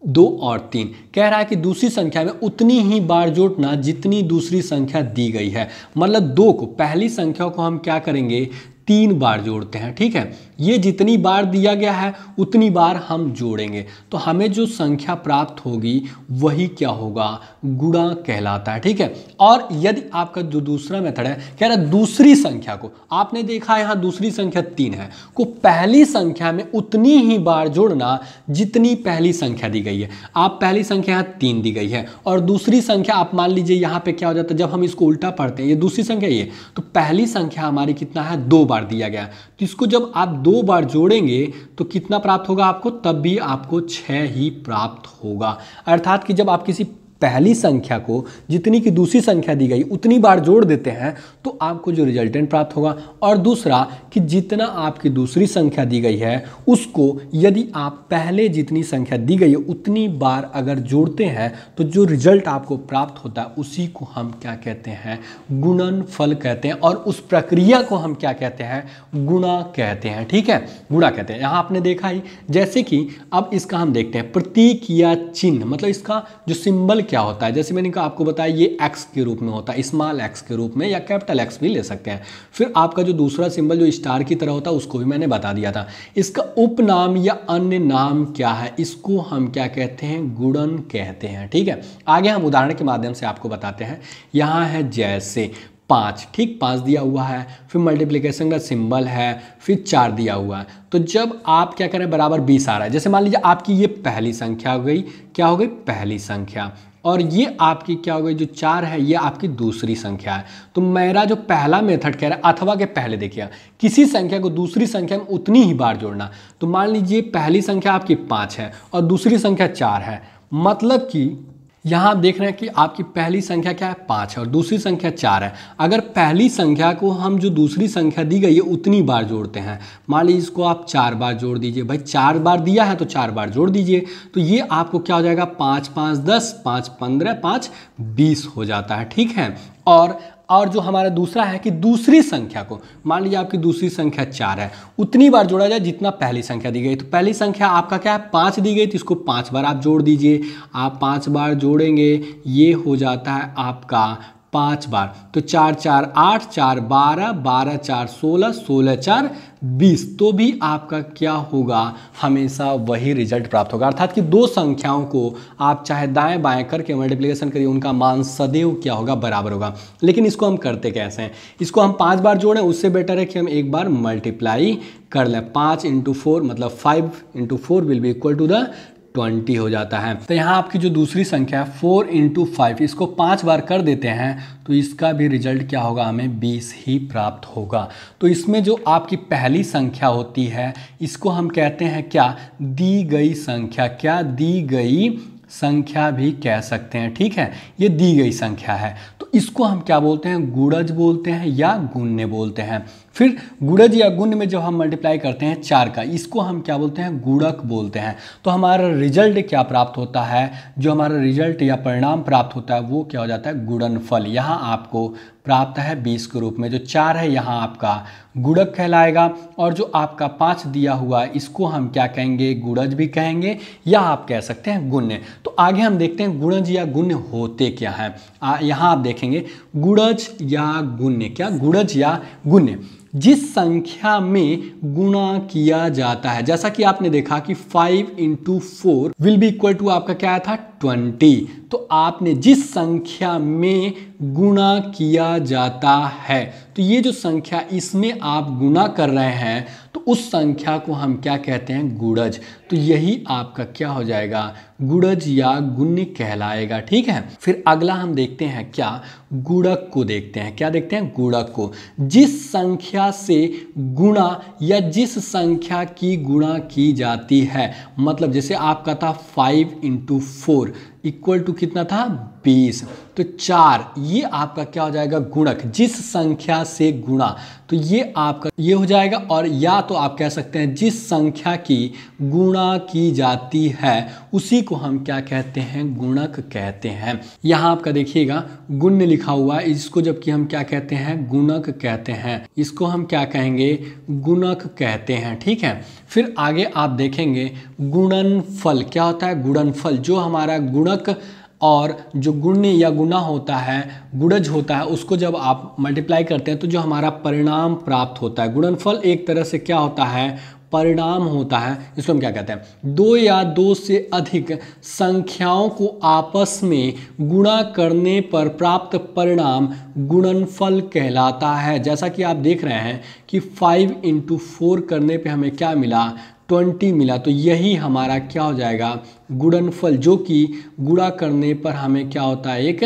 2 और 3, कह रहा है कि दूसरी संख्या में उतनी ही बार जोड़ना जितनी दूसरी संख्या दी गई है। मतलब 2 को, पहली संख्या को हम क्या करेंगे 3 बार जोड़ते हैं। ठीक है, ये जितनी बार दिया गया है उतनी बार हम जोड़ेंगे तो हमें जो संख्या प्राप्त होगी वही क्या होगा, गुणा कहलाता है। ठीक है, और यदि आपका जो दूसरा मेथड है, कह रहा है दूसरी संख्या को, आपने देखा यहाँ दूसरी संख्या 3 है, को पहली संख्या में उतनी ही बार जोड़ना जितनी पहली संख्या दी गई है। आप पहली संख्या यहाँ 3 दी गई है और दूसरी संख्या आप मान लीजिए यहाँ पे क्या हो जाता है, जब हम इसको उल्टा पढ़ते हैं, ये दूसरी संख्या ये, तो पहली संख्या हमारी कितना है 2 बार दिया गया, तो इसको जब आप 2 बार जोड़ेंगे तो कितना प्राप्त होगा आपको, तब भी आपको 6 ही प्राप्त होगा। अर्थात कि जब आप किसी पहली संख्या को जितनी की दूसरी संख्या दी गई उतनी बार जोड़ देते हैं तो आपको जो रिजल्टेंट प्राप्त होगा। और दूसरा कि जितना आपकी दूसरी संख्या दी गई है उसको यदि आप पहले जितनी संख्या दी गई है उतनी बार अगर जोड़ते हैं तो जो रिजल्ट आपको प्राप्त होता है उसी को हम क्या कहते हैं, गुणनफल कहते हैं। और उस प्रक्रिया को हम क्या कहते हैं, गुणा कहते हैं। ठीक है, गुणा कहते हैं। यहाँ आपने देखा ही, जैसे कि अब इसका हम देखते हैं प्रतीक या चिन्ह, मतलब इसका जो सिंबल क्या होता है। जैसे मैंने कहा आपको बताया ये एक्स के रूप में होता है, स्मॉल एक्स के रूप में, या कैपिटल एक्स भी ले सकते हैं। फिर आपका जो दूसरा सिंबल जो स्टार की तरह होता है उसको भी मैंने बता दिया था। इसका उपनाम या अन्य नाम क्या है, इसको हम क्या कहते हैं, गुणन कहते हैं। ठीक है, आगे हम उदाहरण के माध्यम से आपको बताते हैं। यहाँ है जैसे 5, ठीक 5 दिया हुआ है, फिर मल्टीप्लिकेशन का सिंबल है, फिर 4 दिया हुआ है। तो जब आप क्या करें बराबर 20 आ रहा है, जैसे मान लीजिए आपकी ये पहली संख्या हो गई, क्या हो गई पहली संख्या, और ये आपकी क्या हो गई जो 4 है ये आपकी दूसरी संख्या है। तो मेरा जो पहला मेथड कह रहा है अथवा के पहले देखिए किसी संख्या को दूसरी संख्या में उतनी ही बार जोड़ना। तो मान लीजिए पहली संख्या आपकी 5 है और दूसरी संख्या 4 है, मतलब कि यहाँ आप देख रहे हैं कि आपकी पहली संख्या क्या है 5 है और दूसरी संख्या 4 है। अगर पहली संख्या को हम जो दूसरी संख्या दी गई है उतनी बार जोड़ते हैं, मान लीजिए इसको आप 4 बार जोड़ दीजिए, भाई 4 बार दिया है तो 4 बार जोड़ दीजिए, तो ये आपको क्या हो जाएगा 5 5 10, 5 15, 5 20 हो जाता है, ठीक है। और जो हमारा दूसरा है कि दूसरी संख्या को, मान लीजिए आपकी दूसरी संख्या 4 है, उतनी बार जोड़ा जाए जितना पहली संख्या दी गई। तो पहली संख्या आपका क्या है 5 दी गई, तो इसको 5 बार आप जोड़ दीजिए, आप 5 बार जोड़ेंगे, ये हो जाता है आपका 5 बार। तो 4 4 8, 4 12, 12 4 16, 16 4 20, तो भी आपका क्या होगा हमेशा वही रिजल्ट प्राप्त होगा। अर्थात कि दो संख्याओं को आप चाहे दाएं बाएं करके मल्टीप्लिकेशन करिए, उनका मान सदैव क्या होगा बराबर होगा। लेकिन इसको हम करते कैसे हैं, इसको हम 5 बार जोड़ें, उससे बेटर है कि हम एक बार मल्टीप्लाई कर लें। 5 × 4 मतलब 5 × 4 will be equal to the 20 हो जाता है। तो यहाँ आपकी जो दूसरी संख्या है 4 × 5, इसको 5 बार कर देते हैं तो इसका भी रिजल्ट क्या होगा हमें 20 ही प्राप्त होगा। तो इसमें जो आपकी पहली संख्या होती है इसको हम कहते हैं क्या दी गई संख्या, क्या दी गई संख्या भी कह सकते हैं, ठीक है। ये दी गई संख्या है तो इसको हम क्या बोलते हैं गुणज बोलते हैं या गुण्य बोलते हैं। फिर गुणज या गुण्य में जब हम मल्टीप्लाई करते हैं 4 का, इसको हम क्या बोलते हैं गुणक बोलते हैं। तो हमारा रिजल्ट क्या प्राप्त होता है, जो हमारा रिजल्ट या परिणाम प्राप्त होता है वो क्या हो जाता है गुणनफल। यहाँ आपको प्राप्त है 20 के रूप में, जो 4 है यहाँ आपका गुणक कहलाएगा, और जो आपका 5 दिया हुआ है इसको हम क्या कहेंगे गुणज भी कहेंगे या आप कह सकते हैं गुण्य। तो आगे हम देखते हैं गुणज या गुण्य होते क्या हैं। यहाँ आप देखेंगे गुणज या गुण्य, क्या गुणज या गुण्य जिस संख्या में गुणा किया जाता है। जैसा कि आपने देखा कि 5 × 4 विल बी इक्वल टू आपका क्या आया था 20। तो आपने जिस संख्या में गुणा किया जाता है, तो ये जो संख्या इसमें आप गुणा कर रहे हैं तो उस संख्या को हम क्या कहते हैं गुणज। तो यही आपका क्या हो जाएगा गुणज या गुण्य कहलाएगा, ठीक है। फिर अगला हम देखते हैं क्या गुणक को देखते हैं। क्या देखते हैं गुणक को, जिस संख्या से गुणा या जिस संख्या की गुणा की जाती है। मतलब जैसे आपका था 5 × 4 इक्वल टू कितना था 20, तो 4 ये आपका क्या हो जाएगा गुणक, जिस संख्या से गुणा, तो ये आपका ये हो जाएगा। और या तो आप कह सकते हैं जिस संख्या की गुणा की जाती है उसी को हम क्या कहते हैं गुणक कहते हैं। यहाँ आपका देखिएगा गुण्य लिखा हुआ है, इसको जबकि हम क्या कहते हैं गुणक कहते हैं, इसको हम क्या कहेंगे गुणक कहते हैं, ठीक है। फिर आगे आप देखेंगे गुणनफल क्या होता है गुणनफल, जो हमारा गुणक और जो गुण्य या गुना होता है गुणज होता है उसको जब आप मल्टीप्लाई करते हैं तो जो हमारा परिणाम प्राप्त होता है। गुणनफल एक तरह से क्या होता है परिणाम होता है, इसको हम क्या कहते हैं 2 या 2 से अधिक संख्याओं को आपस में गुणा करने पर प्राप्त परिणाम गुणनफल कहलाता है। जैसा कि आप देख रहे हैं कि 5 × 4 करने पे हमें क्या मिला 20 मिला, तो यही हमारा क्या हो जाएगा गुणनफल, जो कि गुणा करने पर हमें क्या होता है एक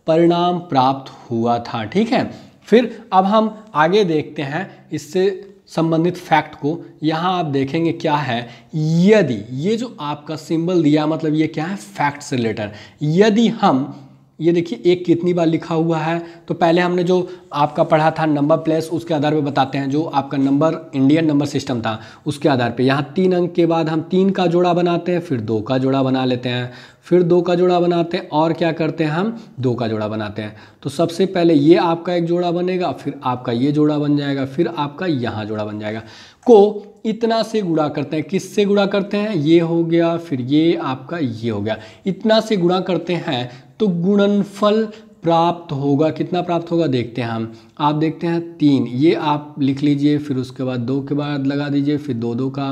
परिणाम प्राप्त हुआ था, ठीक है। फिर अब हम आगे देखते हैं इससे संबंधित फैक्ट को। यहाँ आप देखेंगे क्या है यदि ये जो आपका सिंबल दिया मतलब ये क्या है फैक्ट से रिलेटेड। यदि हम ये देखिए एक कितनी बार लिखा हुआ है, तो पहले हमने जो आपका पढ़ा था नंबर प्लेस उसके आधार पे बताते हैं, जो आपका नंबर इंडियन नंबर सिस्टम था उसके आधार पे। यहाँ 3 अंक के बाद हम 3 का जोड़ा बनाते हैं, फिर 2 का जोड़ा बना लेते हैं, फिर 2 का जोड़ा बनाते हैं और क्या करते हैं हम 2 का जोड़ा बनाते हैं। तो सबसे पहले ये आपका एक जोड़ा बनेगा, फिर आपका ये जोड़ा बन जाएगा, फिर आपका यहाँ जोड़ा बन जाएगा। को इतना से गुणा करते हैं, किससे गुणा करते हैं ये हो गया, फिर ये आपका ये हो गया, इतना से गुणा करते हैं तो गुणनफल प्राप्त होगा। कितना प्राप्त होगा देखते हैं हम, आप देखते हैं 3, ये आप लिख लीजिए, फिर उसके बाद 2 के बाद लगा दीजिए, फिर 2 2 का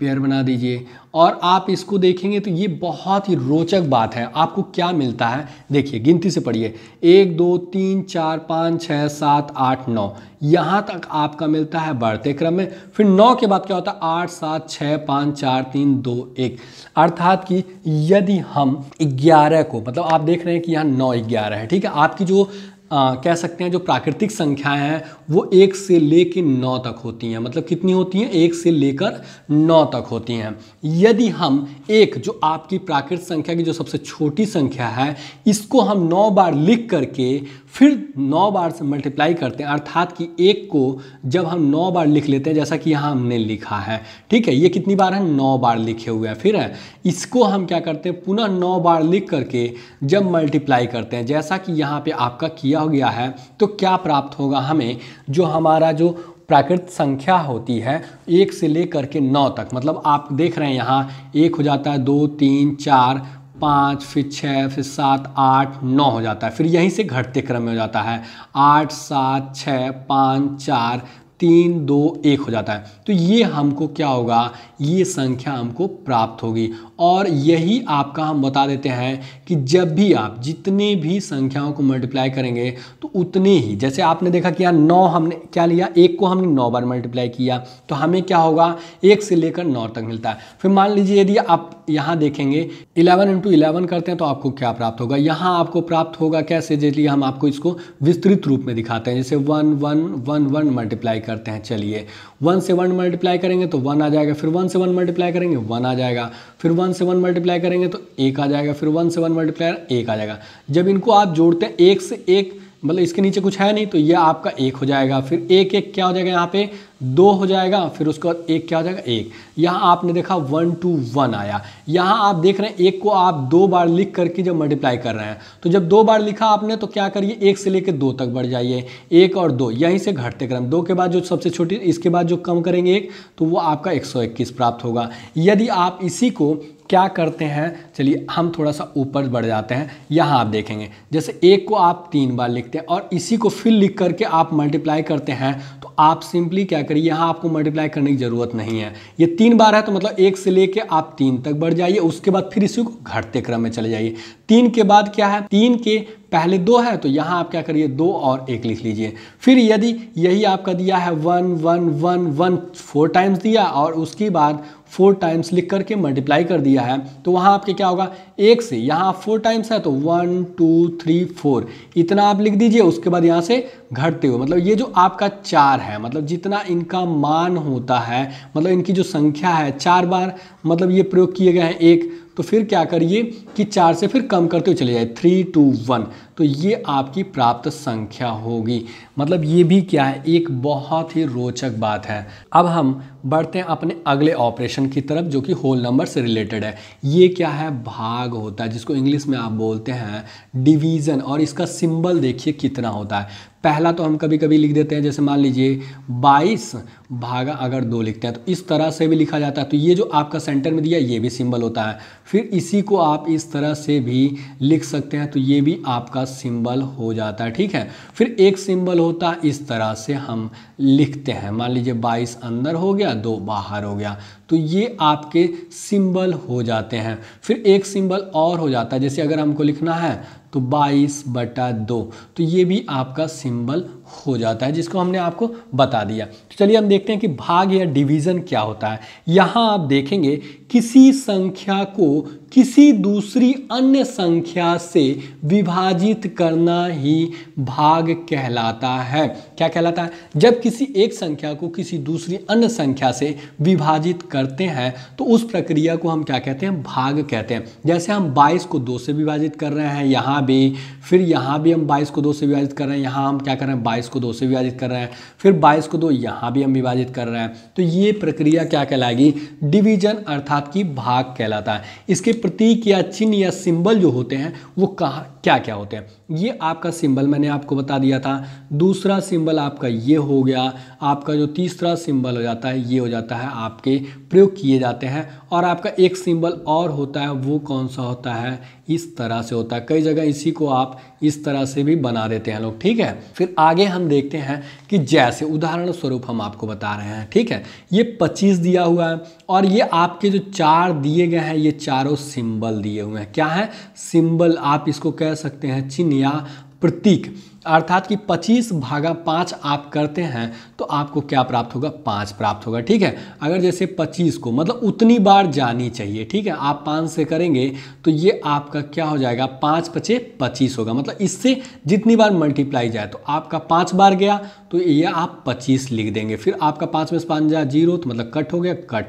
पेयर बना दीजिए और आप इसको देखेंगे तो ये बहुत ही रोचक बात है। आपको क्या मिलता है देखिए, गिनती से पढ़िए, 1 2 3 4 5 6 7 8 9, यहाँ तक आपका मिलता है बढ़ते क्रम में। फिर 9 के बाद क्या होता है, 8 7 6 5 4 3 2 1, अर्थात कि यदि हम 11 को, मतलब आप देख रहे हैं कि यहाँ 9 11 है, ठीक है। आपकी जो कह सकते हैं जो प्राकृतिक संख्याएं हैं वो 1 से लेकर 9 तक होती हैं। मतलब कितनी होती हैं, 1 से लेकर 9 तक होती हैं। यदि हम एक जो आपकी प्राकृतिक संख्या की जो सबसे छोटी संख्या है, इसको हम 9 बार लिख करके फिर 9 बार से मल्टीप्लाई करते हैं, अर्थात कि 1 को जब हम 9 बार लिख लेते हैं, जैसा कि यहाँ हमने लिखा है, ठीक है, ये कितनी बार है, 9 बार लिखे हुए हैं। फिर है इसको हम क्या करते हैं, पुनः 9 बार लिख करके जब मल्टीप्लाई करते हैं, जैसा कि यहाँ पे आपका किया गया है, तो क्या प्राप्त होगा हमें, जो हमारा जो प्राकृतिक संख्या होती है 1 से लेकर के 9 तक, मतलब आप देख रहे हैं यहाँ 1 हो जाता है, 2 3 4 5, फिर 6, फिर 7 8 9 हो जाता है। फिर यहीं से घटते क्रम में हो जाता है, 8 7 6 5 4 3 2 1 हो जाता है। तो ये हमको क्या होगा, ये संख्या हमको प्राप्त होगी। और यही आपका हम बता देते हैं कि जब भी आप जितने भी संख्याओं को मल्टीप्लाई करेंगे तो उतने ही, जैसे आपने देखा कि यहाँ 9 हमने क्या लिया, 1 को हमने 9 बार मल्टीप्लाई किया तो हमें क्या होगा, 1 से लेकर 9 तक मिलता है। फिर मान लीजिए यदि आप यहाँ देखेंगे 11 × 11 करते हैं तो आपको क्या प्राप्त होगा, यहाँ आपको प्राप्त होगा कैसे, चलिए हम आपको इसको विस्तृत रूप में दिखाते हैं। जैसे 1 1 1 1 मल्टीप्लाई करते हैं, चलिए 1 से 1 मल्टीप्लाई करेंगे तो 1 आ जाएगा, फिर 1 से 1 मल्टीप्लाई करेंगे 1 आ जाएगा, फिर 1 से 1 मल्टीप्लाई करेंगे तो 1 आ जाएगा, फिर 1 से 1 मल्टीप्लाई 1 आ जाएगा। जब इनको आप जोड़ते हैं 1 से 1, मतलब इसके नीचे कुछ है नहीं, तो ये आपका 1 हो जाएगा, फिर 1 1 क्या हो जाएगा, यहाँ पे 2 हो जाएगा, फिर उसके बाद 1 क्या हो जाएगा, 1। यहाँ आपने देखा 1 2 1 आया। यहाँ आप देख रहे हैं 1 को आप 2 बार लिख करके जब मल्टीप्लाई कर रहे हैं, तो जब 2 बार लिखा आपने तो क्या करिए, 1 से लेकर 2 तक बढ़ जाइए, 1 और 2 यहीं से घटते क्रम, 2 के बाद जो सबसे छोटी, इसके बाद जो कम करेंगे 1, तो वो आपका 121 प्राप्त होगा। यदि आप इसी को क्या करते हैं, चलिए हम थोड़ा सा ऊपर बढ़ जाते हैं, यहाँ आप देखेंगे जैसे 1 को आप 3 बार लिखते हैं और इसी को फिर लिख करके आप मल्टीप्लाई करते हैं, तो आप सिंपली क्या करिए, यहाँ आपको मल्टीप्लाई करने की ज़रूरत नहीं है। ये 3 बार है तो मतलब 1 से लेके आप 3 तक बढ़ जाइए, उसके बाद फिर इसी को घटते क्रम में चले जाइए। 3 के बाद क्या है, 3 के पहले 2 है तो यहाँ आप क्या करिए, 2 और 1 लिख लीजिए। फिर यदि यही आपका दिया है 1 1 1 1 4 टाइम्स दिया और उसके बाद 4 टाइम्स लिख करके मल्टीप्लाई कर दिया है, तो वहाँ आपके क्या होगा, 1 से यहाँ 4 टाइम्स है तो 1 2 3 4 इतना आप लिख दीजिए, उसके बाद यहाँ से घटते हुए, मतलब ये जो आपका 4 है, मतलब जितना इनका मान होता है, मतलब इनकी जो संख्या है 4 बार मतलब ये प्रयोग किए गए हैं 1, तो फिर क्या करिए कि 4 से फिर कम करते हुए चले जाए 3 2 1, तो ये आपकी प्राप्त संख्या होगी। मतलब ये भी क्या है, एक बहुत ही रोचक बात है। अब हम बढ़ते हैं अपने अगले ऑपरेशन की तरफ जो कि होल नंबर से रिलेटेड है। ये क्या है, भाग होता है, जिसको इंग्लिश में आप बोलते हैं डिवीज़न, और इसका सिंबल देखिए कितना होता है। पहला तो हम कभी कभी लिख देते हैं, जैसे मान लीजिए 22 भागा अगर 2 लिखते हैं तो इस तरह से भी लिखा जाता है, तो ये जो आपका सेंटर में दिया ये भी सिंबल होता है। फिर इसी को आप इस तरह से भी लिख सकते हैं, तो ये भी आपका सिंबल हो जाता है, ठीक है। फिर एक सिंबल होता है, इस तरह से हम लिखते हैं, मान लीजिए 22 अंदर हो गया 2 बाहर हो गया, तो ये आपके सिंबल हो जाते हैं। फिर एक सिंबल और हो जाता है, जैसे अगर हमको लिखना है तो 22/2, तो ये भी आपका सिंबल हो जाता है, जिसको हमने आपको बता दिया। तो चलिए हम देखते हैं कि भाग या डिवीज़न क्या होता है। यहाँ आप देखेंगे किसी संख्या को किसी दूसरी अन्य संख्या से विभाजित करना ही भाग कहलाता है। क्या कहलाता है? जब किसी एक संख्या को किसी दूसरी अन्य संख्या से विभाजित करते हैं तो उस प्रक्रिया को हम क्या कहते हैं? भाग कहते हैं। जैसे हम 22 को 2 से विभाजित कर रहे हैं यहाँ भी, फिर यहाँ भी हम 22 को 2 से विभाजित कर रहे हैं, यहाँ हम क्या कर रहे हैं 22 को 2 से विभाजित कर रहे हैं, फिर 22 को 2 यहाँ भी हम विभाजित कर रहे हैं, तो ये प्रक्रिया क्या कहलाएगी? डिवीजन अर्थात कि भाग कहलाता है। इसके प्रतीक या चिन्ह या सिंबल जो होते हैं वो क्या क्या होते हैं? ये आपका सिंबल मैंने आपको बता दिया था। दूसरा सिंबल आपका ये हो गया, आपका जो तीसरा सिंबल हो जाता है ये हो जाता है, आपके प्रयोग किए जाते हैं। और आपका एक सिंबल और होता है, वो कौन सा होता है? इस तरह से होता है। कई जगह इसी को आप इस तरह से भी बना देते हैं लोग, ठीक है। फिर आगे हम देखते हैं कि जैसे उदाहरण स्वरूप हम आपको बता रहे हैं, ठीक है। ये 25 दिया हुआ है और ये आपके जो 4 दिए गए हैं ये चारों सिंबल दिए हुए हैं। क्या है? सिंबल, आप इसको कह सकते हैं चिन्ह या प्रतीक। अर्थात कि 25 भागा 5 आप करते हैं तो आपको क्या प्राप्त होगा? 5 प्राप्त होगा, ठीक है। अगर जैसे 25 को मतलब उतनी बार जानी चाहिए, ठीक है। आप 5 से करेंगे तो ये आपका क्या हो जाएगा? 5 पचे 25 होगा। मतलब इससे जितनी बार मल्टीप्लाई जाए तो आपका 5 बार गया तो ये आप 25 लिख देंगे। फिर आपका 5 में से 5 जाए 0 तो मतलब कट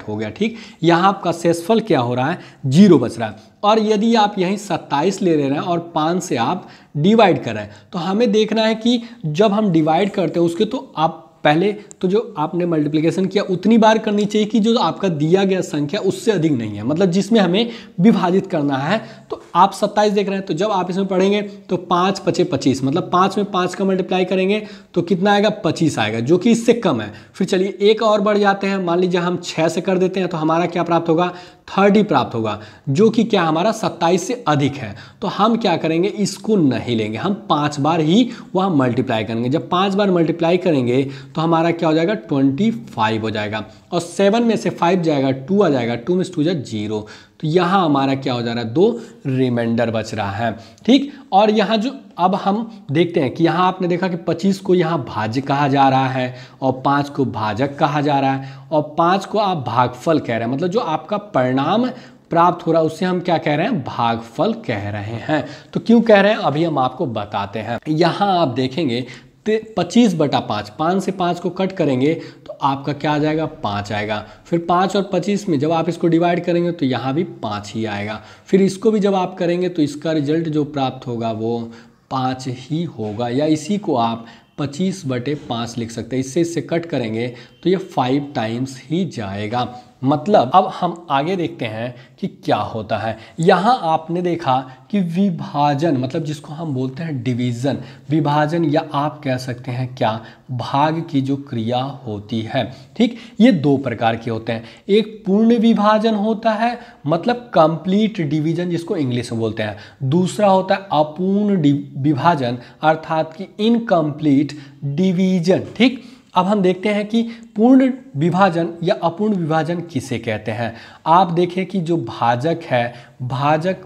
हो गया, ठीक। यहाँ आपका शेषफल क्या हो रहा है? 0 बच रहा है। और यदि आप यहीं 27 ले रहे हैं और 5 से आप डिवाइड कर रहे हैं तो हमें देखना है कि जब हम डिवाइड करते हैं उसके तो आप पहले तो जो आपने मल्टीप्लिकेशन किया उतनी बार करनी चाहिए कि जो आपका दिया गया संख्या उससे अधिक नहीं है, मतलब जिसमें हमें विभाजित करना है। तो आप 27 देख रहे हैं तो जब आप इसमें पढ़ेंगे तो 5 पचे 25, मतलब 5 में 5 का मल्टीप्लाई करेंगे तो कितना आएगा? 25 आएगा, जो कि इससे कम है। फिर चलिए एक और बढ़ जाते हैं, मान लीजिए हम 6 से कर देते हैं तो हमारा क्या प्राप्त होगा? 30 प्राप्त होगा, जो कि क्या हमारा 27 से अधिक है। तो हम क्या करेंगे? इसको नहीं लेंगे, हम 5 बार ही वहाँ मल्टीप्लाई करेंगे। जब 5 बार मल्टीप्लाई करेंगे तो हमारा क्या हो जाएगा? 25 हो जाएगा और 7 में से 5 जाएगा 2 आ जाएगा, 2 में से 2 जाए 0। तो यहाँ हमारा क्या हो जा रहा है? 2 रिमाइंडर बच रहा है, ठीक। और यहाँ जो अब हम देखते हैं कि यहाँ आपने देखा कि 25 को यहाँ भाज्य कहा जा रहा है और 5 को भाजक कहा जा रहा है और 5 को आप भागफल कह रहे हैं। मतलब जो आपका परिणाम प्राप्त हो रहा है उससे हम क्या कह रहे हैं? भागफल कह रहे हैं। तो क्यों कह रहे हैं अभी हम आपको बताते हैं। यहाँ आप देखेंगे 25/5, 5 से 5 को कट करेंगे तो आपका क्या आ जाएगा? 5 आएगा। फिर 5 और 25 में जब आप इसको डिवाइड करेंगे तो यहाँ भी 5 ही आएगा। फिर इसको भी जब आप करेंगे तो इसका रिजल्ट जो प्राप्त होगा वो 5 ही होगा, या इसी को आप 25/5 लिख सकते हैं। इससे कट करेंगे तो ये 5 टाइम्स ही जाएगा। मतलब अब हम आगे देखते हैं कि क्या होता है। यहाँ आपने देखा कि विभाजन, मतलब जिसको हम बोलते हैं डिवीज़न, विभाजन या आप कह सकते हैं क्या? भाग की जो क्रिया होती है, ठीक। ये 2 प्रकार के होते हैं। एक पूर्ण विभाजन होता है, मतलब कंप्लीट डिवीजन जिसको इंग्लिश में बोलते हैं। दूसरा होता है अपूर्ण विभाजन, अर्थात कि इनकम्प्लीट डिवीजन, ठीक। अब हम देखते हैं कि पूर्ण विभाजन या अपूर्ण विभाजन किसे कहते हैं। आप देखें कि जो भाजक है, भाजक,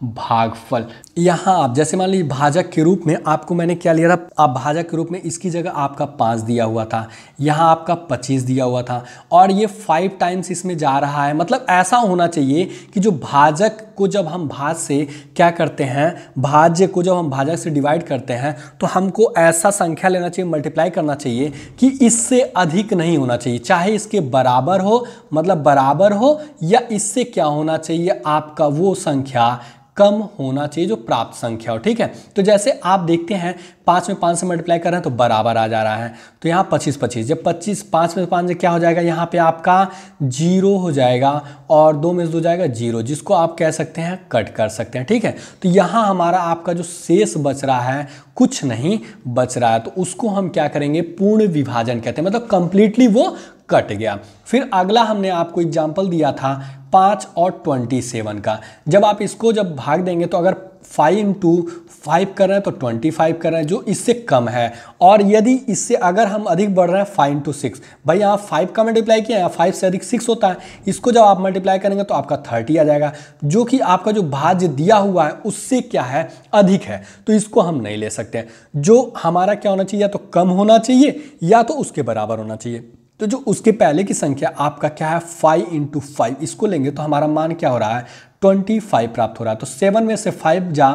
भागफल, यहाँ आप जैसे मान लीजिए भाजक के रूप में आपको मैंने क्या लिया था? आप भाजक के रूप में इसकी जगह आपका 5 दिया हुआ था, यहाँ आपका 25 दिया हुआ था और ये 5 टाइम्स इसमें जा रहा है। मतलब ऐसा होना चाहिए कि जो भाजक को जब हम भाज्य से क्या करते हैं, भाज्य को जब हम भाजक से डिवाइड करते हैं तो हमको ऐसा संख्या लेना चाहिए, मल्टीप्लाई करना चाहिए कि इससे अधिक नहीं होना चाहिए। चाहे इसके बराबर हो, मतलब बराबर हो, या इससे क्या होना चाहिए? आपका वो संख्या कम होना चाहिए जो प्राप्त संख्या हो, ठीक है। तो जैसे आप देखते हैं 5 में 5 से मल्टीप्लाई कर रहे हैं तो बराबर आ जा रहा है। तो यहाँ 25, जब 25 5 में 5 क्या हो जाएगा? यहाँ पे आपका 0 हो जाएगा और 2 में से 2 जाएगा 0, जिसको आप कह सकते हैं कट कर सकते हैं, ठीक है। तो यहाँ हमारा आपका जो शेष बच रहा है कुछ नहीं बच रहा है, तो उसको हम क्या करेंगे? पूर्ण विभाजन कहते हैं, मतलब कंप्लीटली वो कट गया। फिर अगला हमने आपको एग्जाम्पल दिया था 5 और 27 का। जब आप इसको जब भाग देंगे तो अगर 5 × 5 कर रहे हैं तो 25 कर रहे हैं, जो इससे कम है। और यदि इससे अगर हम अधिक बढ़ रहे हैं 5 × 6, भाई यहाँ 5 का मल्टीप्लाई किया है, 5 से अधिक 6 होता है, इसको जब आप मल्टीप्लाई करेंगे तो आपका 30 आ जाएगा, जो कि आपका जो भाज्य दिया हुआ है उससे क्या है? अधिक है। तो इसको हम नहीं ले सकते। जो हमारा क्या होना चाहिए? या तो कम होना चाहिए या तो उसके बराबर होना चाहिए। तो जो उसके पहले की संख्या आपका क्या है? 5 × 5, इसको लेंगे तो हमारा मान क्या हो रहा है? 25 प्राप्त हो रहा है। तो 7 में से 5 जा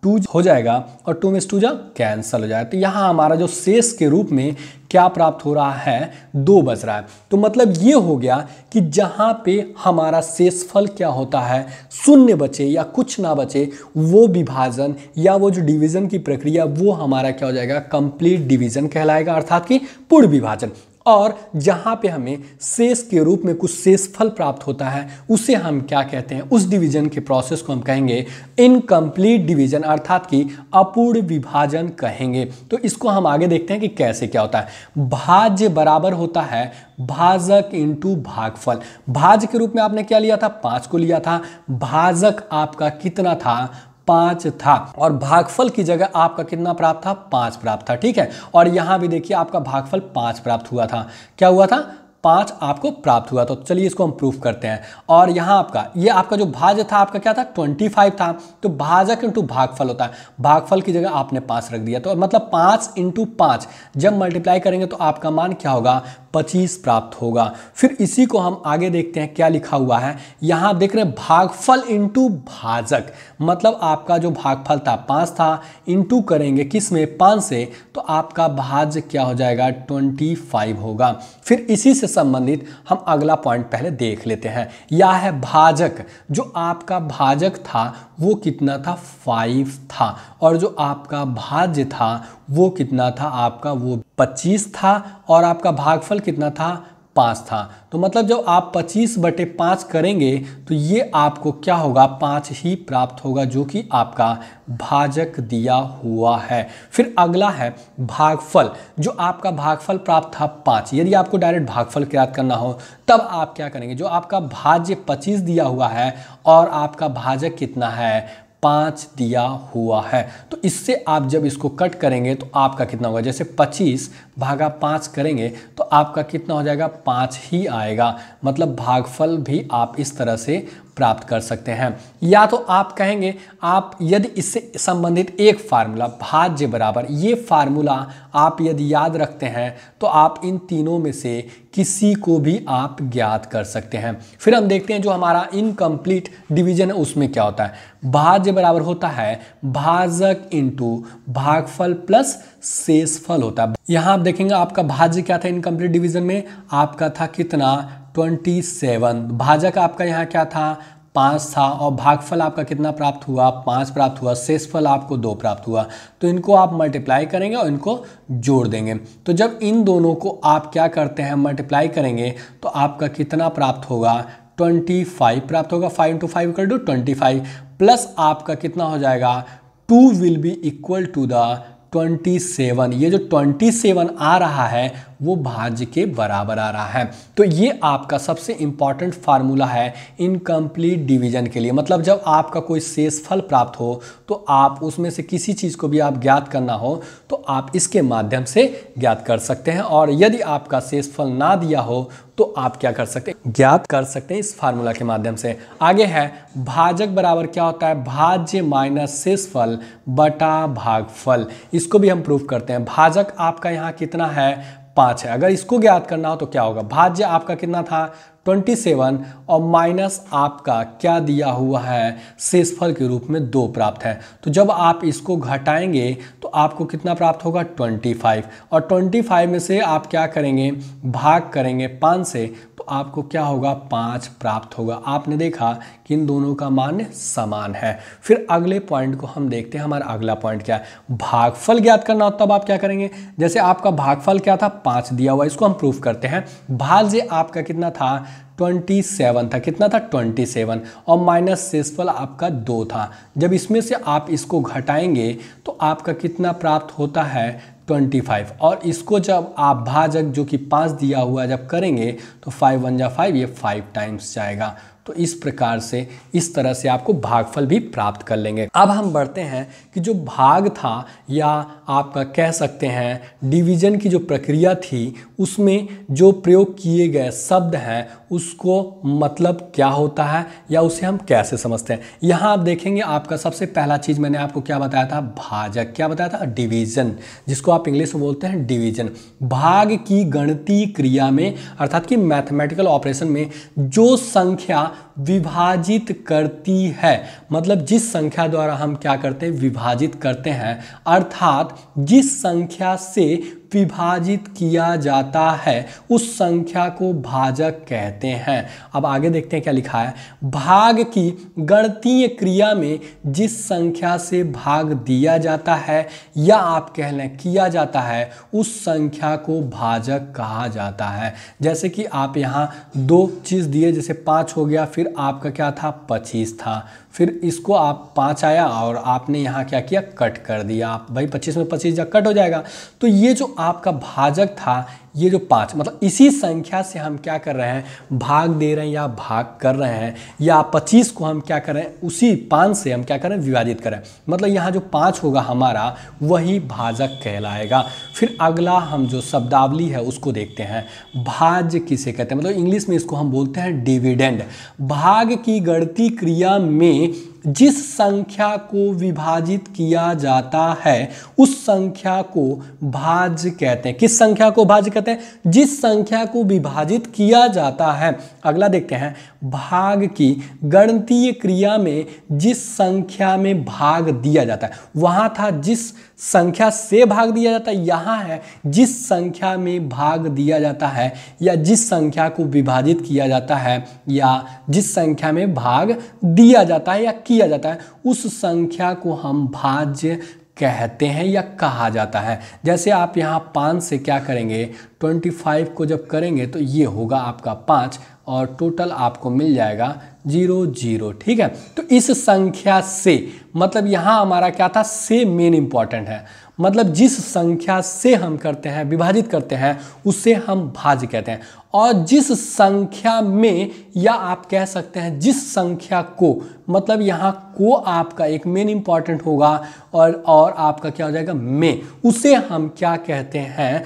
2 हो जाएगा और 2 में से 2 जा कैंसल हो जाएगा। तो यहाँ हमारा जो शेष के रूप में क्या प्राप्त हो रहा है? 2 बच रहा है। तो मतलब ये हो गया कि जहाँ पे हमारा शेषफल क्या होता है? शून्य बचे या कुछ ना बचे, वो विभाजन या वो जो डिवीजन की प्रक्रिया वो हमारा क्या हो जाएगा? कंप्लीट डिवीजन कहलाएगा, अर्थात कि पूर्ण विभाजन। और जहाँ पे हमें शेष के रूप में कुछ शेषफल प्राप्त होता है उसे हम क्या कहते हैं? उस डिवीजन के प्रोसेस को हम कहेंगे इनकम्प्लीट डिवीजन, अर्थात कि अपूर्ण विभाजन कहेंगे। तो इसको हम आगे देखते हैं कि कैसे क्या होता है। भाज्य बराबर होता है भाजक × भागफल। भाज्य के रूप में आपने क्या लिया था? 5 को लिया था। भाजक आपका कितना था? 5 था और भागफल की जगह आपका कितना प्राप्त था, 5 प्राप्त था। ठीक है, और यहां भी देखिए आपका भागफल 5 प्राप्त हुआ था। क्या हुआ था, 5 आपको प्राप्त हुआ। तो चलिए इसको हम प्रूफ करते हैं। और यहाँ ये आपका जो भाज्य था आपका क्या था, 25 था। तो भाजक इंटू भागफल होता है, भागफल की जगह आपने 5 रख दिया, तो मतलब 5 इंटू 5 जब मल्टीप्लाई करेंगे तो आपका मान क्या होगा, 25 प्राप्त होगा। फिर इसी को हम आगे देखते हैं क्या लिखा हुआ है। यहाँ देख रहे हैं भागफल इंटू भाजक, मतलब आपका जो भागफल था 5 था, इंटू करेंगे किस में, 5 से, तो आपका भाज्य क्या हो जाएगा, 25 होगा। फिर इसी से संबंधित हम अगला पॉइंट पहले देख लेते हैं। यह है भाजक, जो आपका भाजक था वो कितना था, 5 था, और जो आपका भाज्य था वो कितना था, आपका वो 25 था, और आपका भागफल कितना था, 5 था। तो मतलब जब आप 25/5 करेंगे तो ये आपको क्या होगा, 5 ही प्राप्त होगा, जो कि आपका भाजक दिया हुआ है। फिर अगला है भागफल, जो आपका भागफल प्राप्त था 5। यदि आपको डायरेक्ट भागफल ज्ञात करना हो तब आप क्या करेंगे, जो आपका भाज्य 25 दिया हुआ है और आपका भाजक कितना है, 5 दिया हुआ है, तो इससे आप जब इसको कट करेंगे तो आपका कितना होगा, जैसे 25 भागा 5 करेंगे तो आपका कितना हो जाएगा, 5 ही आएगा। मतलब भागफल भी आप इस तरह से प्राप्त कर सकते हैं। या तो आप कहेंगे, आप यदि इससे संबंधित एक फार्मूला भाज्य बराबर, ये फार्मूला आप यदि याद रखते हैं तो आप इन तीनों में से किसी को भी आप ज्ञात कर सकते हैं। फिर हम देखते हैं जो हमारा इनकम्प्लीट डिवीजन है उसमें क्या होता है। भाज्य बराबर होता है भाजक इंटू भागफल प्लस शेषफल होता है। यहाँ आप देखेंगे आपका भाज्य क्या था इनकम्प्लीट डिवीजन में, आपका था कितना, 27। भाजक आपका यहाँ क्या था, 5 था, और भागफल आपका कितना प्राप्त हुआ, 5 प्राप्त हुआ, शेषफल आपको 2 प्राप्त हुआ। तो इनको आप मल्टीप्लाई करेंगे और इनको जोड़ देंगे। तो जब इन दोनों को आप क्या करते हैं, मल्टीप्लाई करेंगे तो आपका कितना प्राप्त होगा, 25 प्राप्त होगा। 5 इंटू 5 इक्वल टू 25, प्लस आपका कितना हो जाएगा, 2 will be equal to the 27। ये जो 27 आ रहा है वो भाज्य के बराबर आ रहा है। तो ये आपका सबसे इंपॉर्टेंट फार्मूला है इनकम्प्लीट डिवीजन के लिए। मतलब जब आपका कोई शेषफल प्राप्त हो तो आप उसमें से किसी चीज़ को भी आप ज्ञात करना हो तो आप इसके माध्यम से ज्ञात कर सकते हैं, और यदि आपका शेषफल ना दिया हो तो आप क्या कर सकते हैं, ज्ञात कर सकते हैं इस फार्मूला के माध्यम से। आगे है भाजक बराबर क्या होता है, भाज्य माइनस शेषफल बटा भागफल। इसको भी हम प्रूफ करते हैं। भाजक आपका यहाँ कितना है, 5 है। अगर इसको ज्ञात करना हो तो क्या होगा, भाज्य आपका कितना था, 27, और माइनस आपका क्या दिया हुआ है, शेषफल के रूप में 2 प्राप्त है। तो जब आप इसको घटाएंगे तो आपको कितना प्राप्त होगा, 25, और 25 में से आप क्या करेंगे, भाग करेंगे 5 से, तो आपको क्या होगा, 5 प्राप्त होगा। आपने देखा कि इन दोनों का मान समान है। फिर अगले पॉइंट को हम देखते हैं। हमारा अगला पॉइंट क्या है, भागफल ज्ञात करना हो तब आप क्या करेंगे, जैसे आपका भागफल क्या था, 5 दिया हुआ, इसको हम प्रूफ करते हैं। भाज्य आपका कितना था, 27 था, कितना था, 27, और माइनस शेषफल आपका 2 था। जब इसमें से आप इसको घटाएंगे तो आपका कितना प्राप्त होता है, 25, और इसको जब आप भाजक जो कि 5 दिया हुआ जब करेंगे तो 5 1 जा 5, ये 5 टाइम्स जाएगा। तो इस प्रकार से, इस तरह से आपको भागफल भी प्राप्त कर लेंगे। अब हम बढ़ते हैं कि जो भाग था, या आपका कह सकते हैं डिवीजन की जो प्रक्रिया थी, उसमें जो प्रयोग किए गए शब्द हैं उसको मतलब क्या होता है या उसे हम कैसे समझते हैं। यहाँ आप देखेंगे आपका सबसे पहला चीज़ मैंने आपको क्या बताया था, भाजक, क्या बताया था, डिवीजन, जिसको आप इंग्लिश में बोलते हैं डिवीजन। भाग की गणितीय क्रिया में, अर्थात कि मैथमेटिकल ऑपरेशन में जो संख्या विभाजित करती है, मतलब जिस संख्या द्वारा हम क्या करते हैं, विभाजित करते हैं, अर्थात जिस संख्या से विभाजित किया जाता है उस संख्या को भाजक कहते हैं। अब आगे देखते हैं क्या लिखा है, भाग की गणितीय क्रिया में जिस संख्या से भाग दिया जाता है या आप कह लें किया जाता है, उस संख्या को भाजक कहा जाता है। जैसे कि आप यहाँ 2 चीज़ दिए, जैसे 5 हो गया, फिर आपका क्या था, 25 था, फिर इसको आप 5 आया और आपने यहाँ क्या किया, कट कर दिया। आप भाई 25 में 25 जब कट हो जाएगा, तो ये जो आपका भाजक था ये जो 5 मतलब इसी संख्या से हम क्या कर रहे हैं, भाग दे रहे हैं या भाग कर रहे हैं, या 25 को हम क्या कर रहे हैं, उसी 5 से हम क्या कर रहे हैं, विभाजित कर रहे हैं। मतलब यहाँ जो 5 होगा हमारा वही भाजक कहलाएगा। फिर अगला हम जो शब्दावली है उसको देखते हैं। भाज्य किसे कहते हैं, मतलब इंग्लिश में इसको हम बोलते हैं डिविडेंड। भाग की गणती क्रिया में जिस संख्या को विभाजित किया जाता है उस संख्या को भाज्य कहते हैं। किस संख्या को भाज्य कहते हैं, जिस संख्या को विभाजित किया जाता है। अगला देखते हैं, भाग की गणितीय क्रिया में जिस संख्या में भाग दिया जाता है। वहां था जिस संख्या से भाग दिया जाता है, यहाँ है जिस संख्या में भाग दिया जाता है, या जिस संख्या को विभाजित किया जाता है, या जिस संख्या में भाग दिया जाता है या किया जाता है, उस संख्या को हम भाज्य कहते हैं या कहा जाता है। जैसे आप यहाँ 5 से क्या करेंगे, 25 को जब करेंगे तो ये होगा आपका 5 और टोटल आपको मिल जाएगा 0 0। ठीक है, तो इस संख्या से मतलब यहाँ हमारा क्या था, से मेन इंपॉर्टेंट है। मतलब जिस संख्या से हम करते हैं, विभाजित करते हैं, उसे हम भाज्य कहते हैं। और जिस संख्या में, या आप कह सकते हैं जिस संख्या को, मतलब यहाँ को आपका एक मेन इंपॉर्टेंट होगा और आपका क्या हो जाएगा में, उसे हम क्या कहते हैं,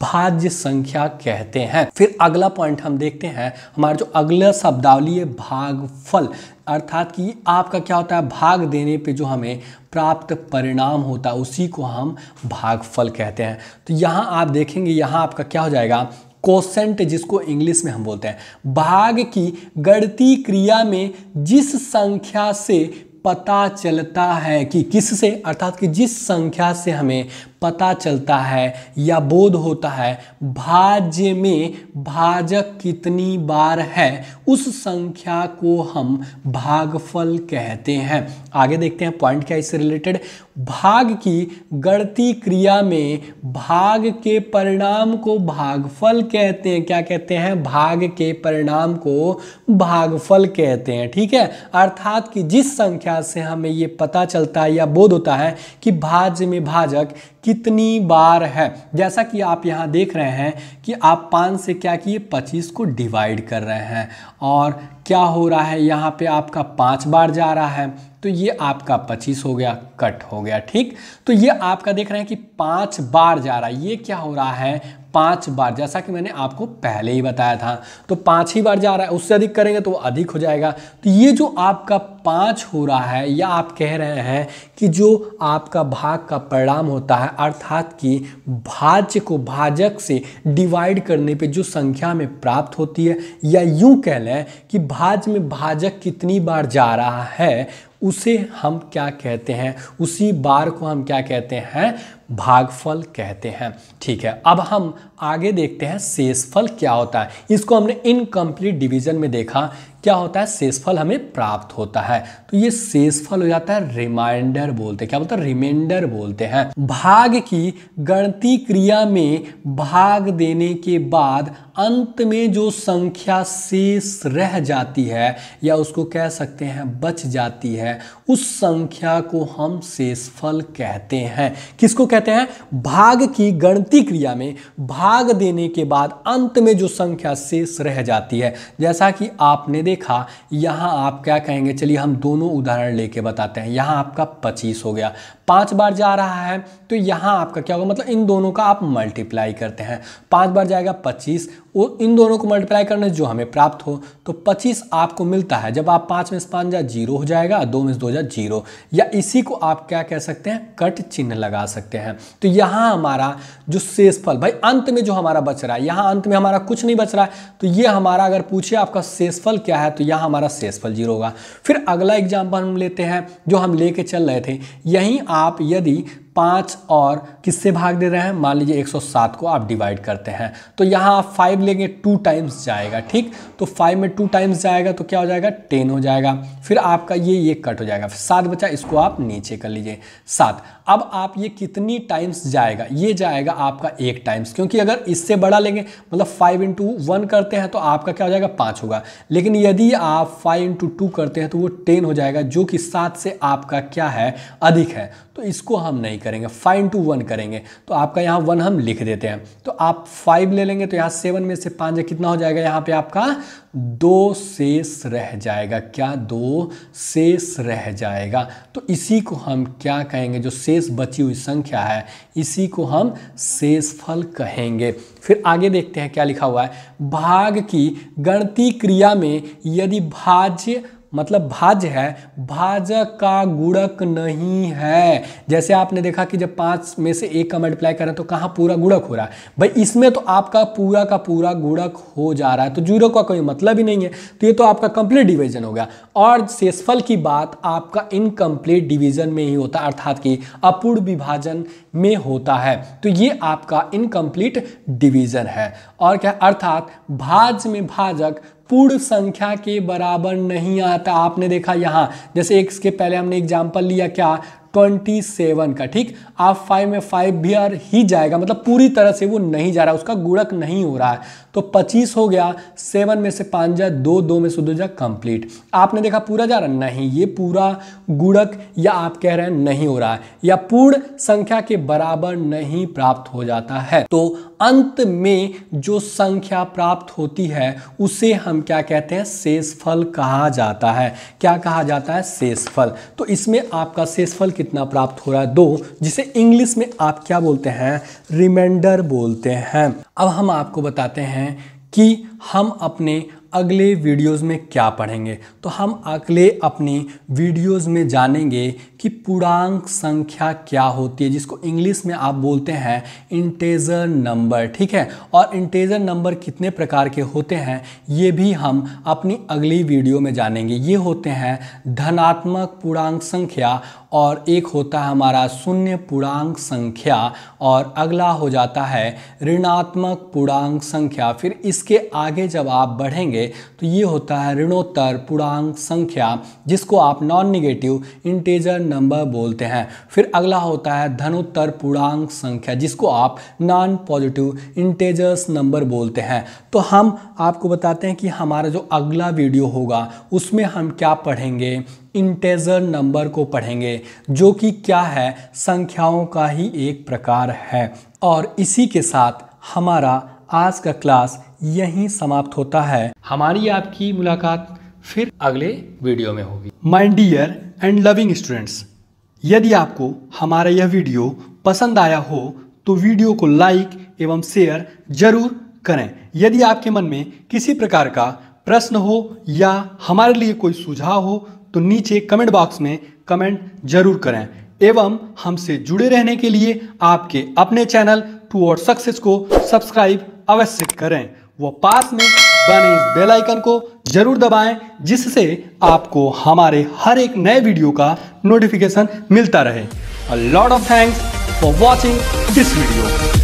भाज्य संख्या कहते हैं। फिर अगला पॉइंट हम देखते हैं, हमारा जो अगला शब्दावली है भागफल, अर्थात कि आपका क्या होता है, भाग देने पे जो हमें प्राप्त परिणाम होता है उसी को हम भागफल कहते हैं। तो यहाँ आप देखेंगे, यहाँ आपका क्या हो जाएगा, कोसेंट, जिसको इंग्लिश में हम बोलते हैं। भाग की गणती क्रिया में जिस संख्या से पता चलता है कि किससे, अर्थात कि जिस संख्या से हमें पता चलता है या बोध होता है भाज्य में भाजक कितनी बार है, उस संख्या को हम भागफल कहते हैं। आगे देखते हैं पॉइंट क्या इससे रिलेटेड। भाग की गणती क्रिया में भाग के परिणाम को भागफल कहते हैं। क्या कहते हैं, भाग के परिणाम को भागफल कहते हैं। ठीक है, अर्थात कि जिस संख्या से हमें ये पता चलता है या बोध होता है कि भाज्य में भाजक कितनी बार है। जैसा कि आप यहाँ देख रहे हैं कि आप 5 से क्या किए, 25 को डिवाइड कर रहे हैं और क्या हो रहा है, यहाँ पे आपका 5 बार जा रहा है, तो ये आपका 25 हो गया, कट हो गया। ठीक, तो ये आपका देख रहे हैं कि 5 बार जा रहा है, ये क्या हो रहा है, 5 बार, जैसा कि मैंने आपको पहले ही बताया था। तो 5 ही बार जा रहा है, उससे अधिक करेंगे तो वो अधिक हो जाएगा। तो ये जो आपका 5 हो रहा है, या आप कह रहे हैं कि जो आपका भाग का परिणाम होता है, अर्थात कि भाज्य को भाजक से डिवाइड करने पे जो संख्या में प्राप्त होती है, या यूं कह लें कि भाज्य में भाजक कितनी बार जा रहा है, उसे हम क्या कहते हैं, उसी बार को हम क्या कहते हैं, भागफल कहते हैं। ठीक है, अब हम आगे देखते हैं शेषफल क्या होता है। इसको हमने इनकम्प्लीट डिवीजन में देखा, क्या होता है, शेषफल हमें प्राप्त होता है। तो ये शेषफल हो जाता है रिमाइंडर बोलते हैं। क्या बोलते हैं, रिमाइंडर बोलते हैं। भाग की गणती क्रिया में भाग देने के बाद अंत में जो संख्या शेष रह जाती है, या उसको कह सकते हैं बच जाती है, उस संख्या को हम शेषफल कहते हैं। किसको कहते हैं, भाग की गणती क्रिया में भाग देने के बाद अंत में जो संख्या शेष रह जाती है। जैसा कि आपने देखा, यहाँ आप क्या कहेंगे, चलिए हम दोनों उदाहरण लेके बताते हैं। यहाँ आपका 25 हो गया, 5 बार जा रहा है, तो यहाँ आपका क्या होगा, मतलब इन दोनों का आप मल्टीप्लाई करते हैं। 5 बार जाएगा 25, वो इन दोनों को मल्टीप्लाई करने जो हमें प्राप्त हो, तो 25 आपको मिलता है। जब आप 5 में से 5 जाए 0 हो जाएगा, 2 में से 2 जाए 0, या इसी को आप क्या कह सकते हैं, कट चिन्ह लगा सकते हैं। तो यहाँ हमारा जो शेषफल, भाई अंत में जो हमारा बच रहा है, यहाँ अंत में हमारा कुछ नहीं बच रहा है, तो ये हमारा अगर पूछे आपका शेषफल क्या है, तो यहाँ हमारा शेषफल 0 होगा। फिर अगला एग्जाम्पल हम लेते हैं जो हम लेके चल रहे थे। यहीं आप यदि 5 और किससे भाग दे रहे हैं, मान लीजिए 107 को आप डिवाइड करते हैं, तो यहाँ आप 5 लेंगे, 2 टाइम्स जाएगा। ठीक, तो 5 में 2 टाइम्स जाएगा तो क्या हो जाएगा, 10 हो जाएगा। फिर आपका ये कट हो जाएगा, फिर 7 बचा, इसको आप नीचे कर लीजिए 7। अब आप ये कितनी टाइम्स जाएगा, ये जाएगा आपका 1 टाइम्स, क्योंकि अगर इससे बड़ा लेंगे, मतलब 5 × 1 करते हैं तो आपका क्या हो जाएगा, 5 होगा। लेकिन यदि आप 5 × 2 करते हैं तो वो 10 हो जाएगा, जो कि 7 से आपका क्या है, अधिक है, तो इसको हम नहीं करेंगे, 5 into 1 करेंगे। तो आपका यहाँ 1 हम लिख देते हैं। तो आप 5 ले लेंगे तो यहाँ 7 में से 5 कितना हो जाएगा, यहाँ पे आपका 2 शेष रह जाएगा। क्या 2 शेष रह जाएगा। तो इसी को हम क्या कहेंगे, जो शेष बची हुई संख्या है इसी को हम शेषफल कहेंगे। फिर आगे देखते हैं क्या लिखा हुआ है। भाग की गणितीय क्रिया में यदि भाज्य मतलब भाज्य है, भाजक का गुणक नहीं है। जैसे आपने देखा कि जब 5 में से 1 का मल्टीप्लाई करें तो कहाँ पूरा गुणक हो रहा है भाई, इसमें तो आपका पूरा का पूरा गुणक हो जा रहा है, तो जीरो का कोई मतलब ही नहीं है। तो ये तो आपका कंप्लीट डिवीजन हो गया। और शेषफल की बात आपका इनकम्प्लीट डिवीजन में ही होता है, अर्थात कि अपूर्ण विभाजन में होता है। तो ये आपका इनकम्प्लीट डिवीजन है। और क्या, अर्थात भाज्य में भाजक पूर्ण संख्या के बराबर नहीं आता। आपने देखा यहाँ जैसे एक के पहले हमने एग्जाम्पल लिया क्या, 27 का, ठीक। आप 5 में 5 भी ही जाएगा, मतलब पूरी तरह से वो नहीं जा रहा, उसका गुणक नहीं हो रहा है। तो 25 हो गया, 7 में से 5 जा 2, 2 में से 2 जा कंप्लीट। आपने देखा पूरा जा रहा, नहीं, ये पूरा गुणक या आप कह रहे हैं नहीं हो रहा है, या पूर्ण संख्या के बराबर नहीं प्राप्त हो जाता है। तो अंत में जो संख्या प्राप्त होती है उसे हम क्या कहते हैं, शेषफल कहा जाता है। क्या कहा जाता है, शेषफल। तो इसमें आपका शेषफल कितना प्राप्त हो रहा है, 2, जिसे इंग्लिश में आप क्या बोलते हैं, रिमाइंडर बोलते हैं। अब हम आपको बताते हैं कि हम अपने अगले वीडियोस में क्या पढ़ेंगे। तो हम अगले अपनी वीडियोस में जानेंगे कि पूर्णांक संख्या क्या होती है, जिसको इंग्लिश में आप बोलते हैं इंटेजर नंबर, ठीक है। और इंटेजर नंबर कितने प्रकार के होते हैं ये भी हम अपनी अगली वीडियो में जानेंगे। ये होते हैं धनात्मक पूर्णांक संख्या, और एक होता है हमारा शून्य पूर्णांक संख्या, और अगला हो जाता है ऋणात्मक पूर्णांक संख्या। फिर इसके आगे जब आप बढ़ेंगे तो ये होता है ऋणोत्तर पूर्णांक संख्या, जिसको आप नॉन निगेटिव इंटेजर नंबर बोलते हैं। फिर अगला होता है धनोत्तर पूर्णांक संख्या, जिसको आप नॉन पॉजिटिव इंटेजर्स नंबर बोलते हैं। तो हम आपको बताते हैं कि हमारा जो अगला वीडियो होगा उसमें हम क्या पढ़ेंगे, इंटेजर नंबर को पढ़ेंगे, जो कि क्या है, संख्याओं का ही एक प्रकार है। और इसी के साथ हमारा आज का क्लास यहीं समाप्त होता है। हमारी आपकी मुलाकात फिर अगले वीडियो में होगी। My dear and loving students, यदि आपको हमारा यह वीडियो पसंद आया हो तो वीडियो को लाइक एवं शेयर जरूर करें। यदि आपके मन में किसी प्रकार का प्रश्न हो या हमारे लिए कोई सुझाव हो तो नीचे कमेंट बॉक्स में कमेंट जरूर करें। एवं हमसे जुड़े रहने के लिए आपके अपने चैनल टुवर्ड्स सक्सेस को सब्सक्राइब अवश्य करें। वो पास में बने इस बेल आइकन को जरूर दबाएं, जिससे आपको हमारे हर एक नए वीडियो का नोटिफिकेशन मिलता रहे। A lot of thanks for watching this video.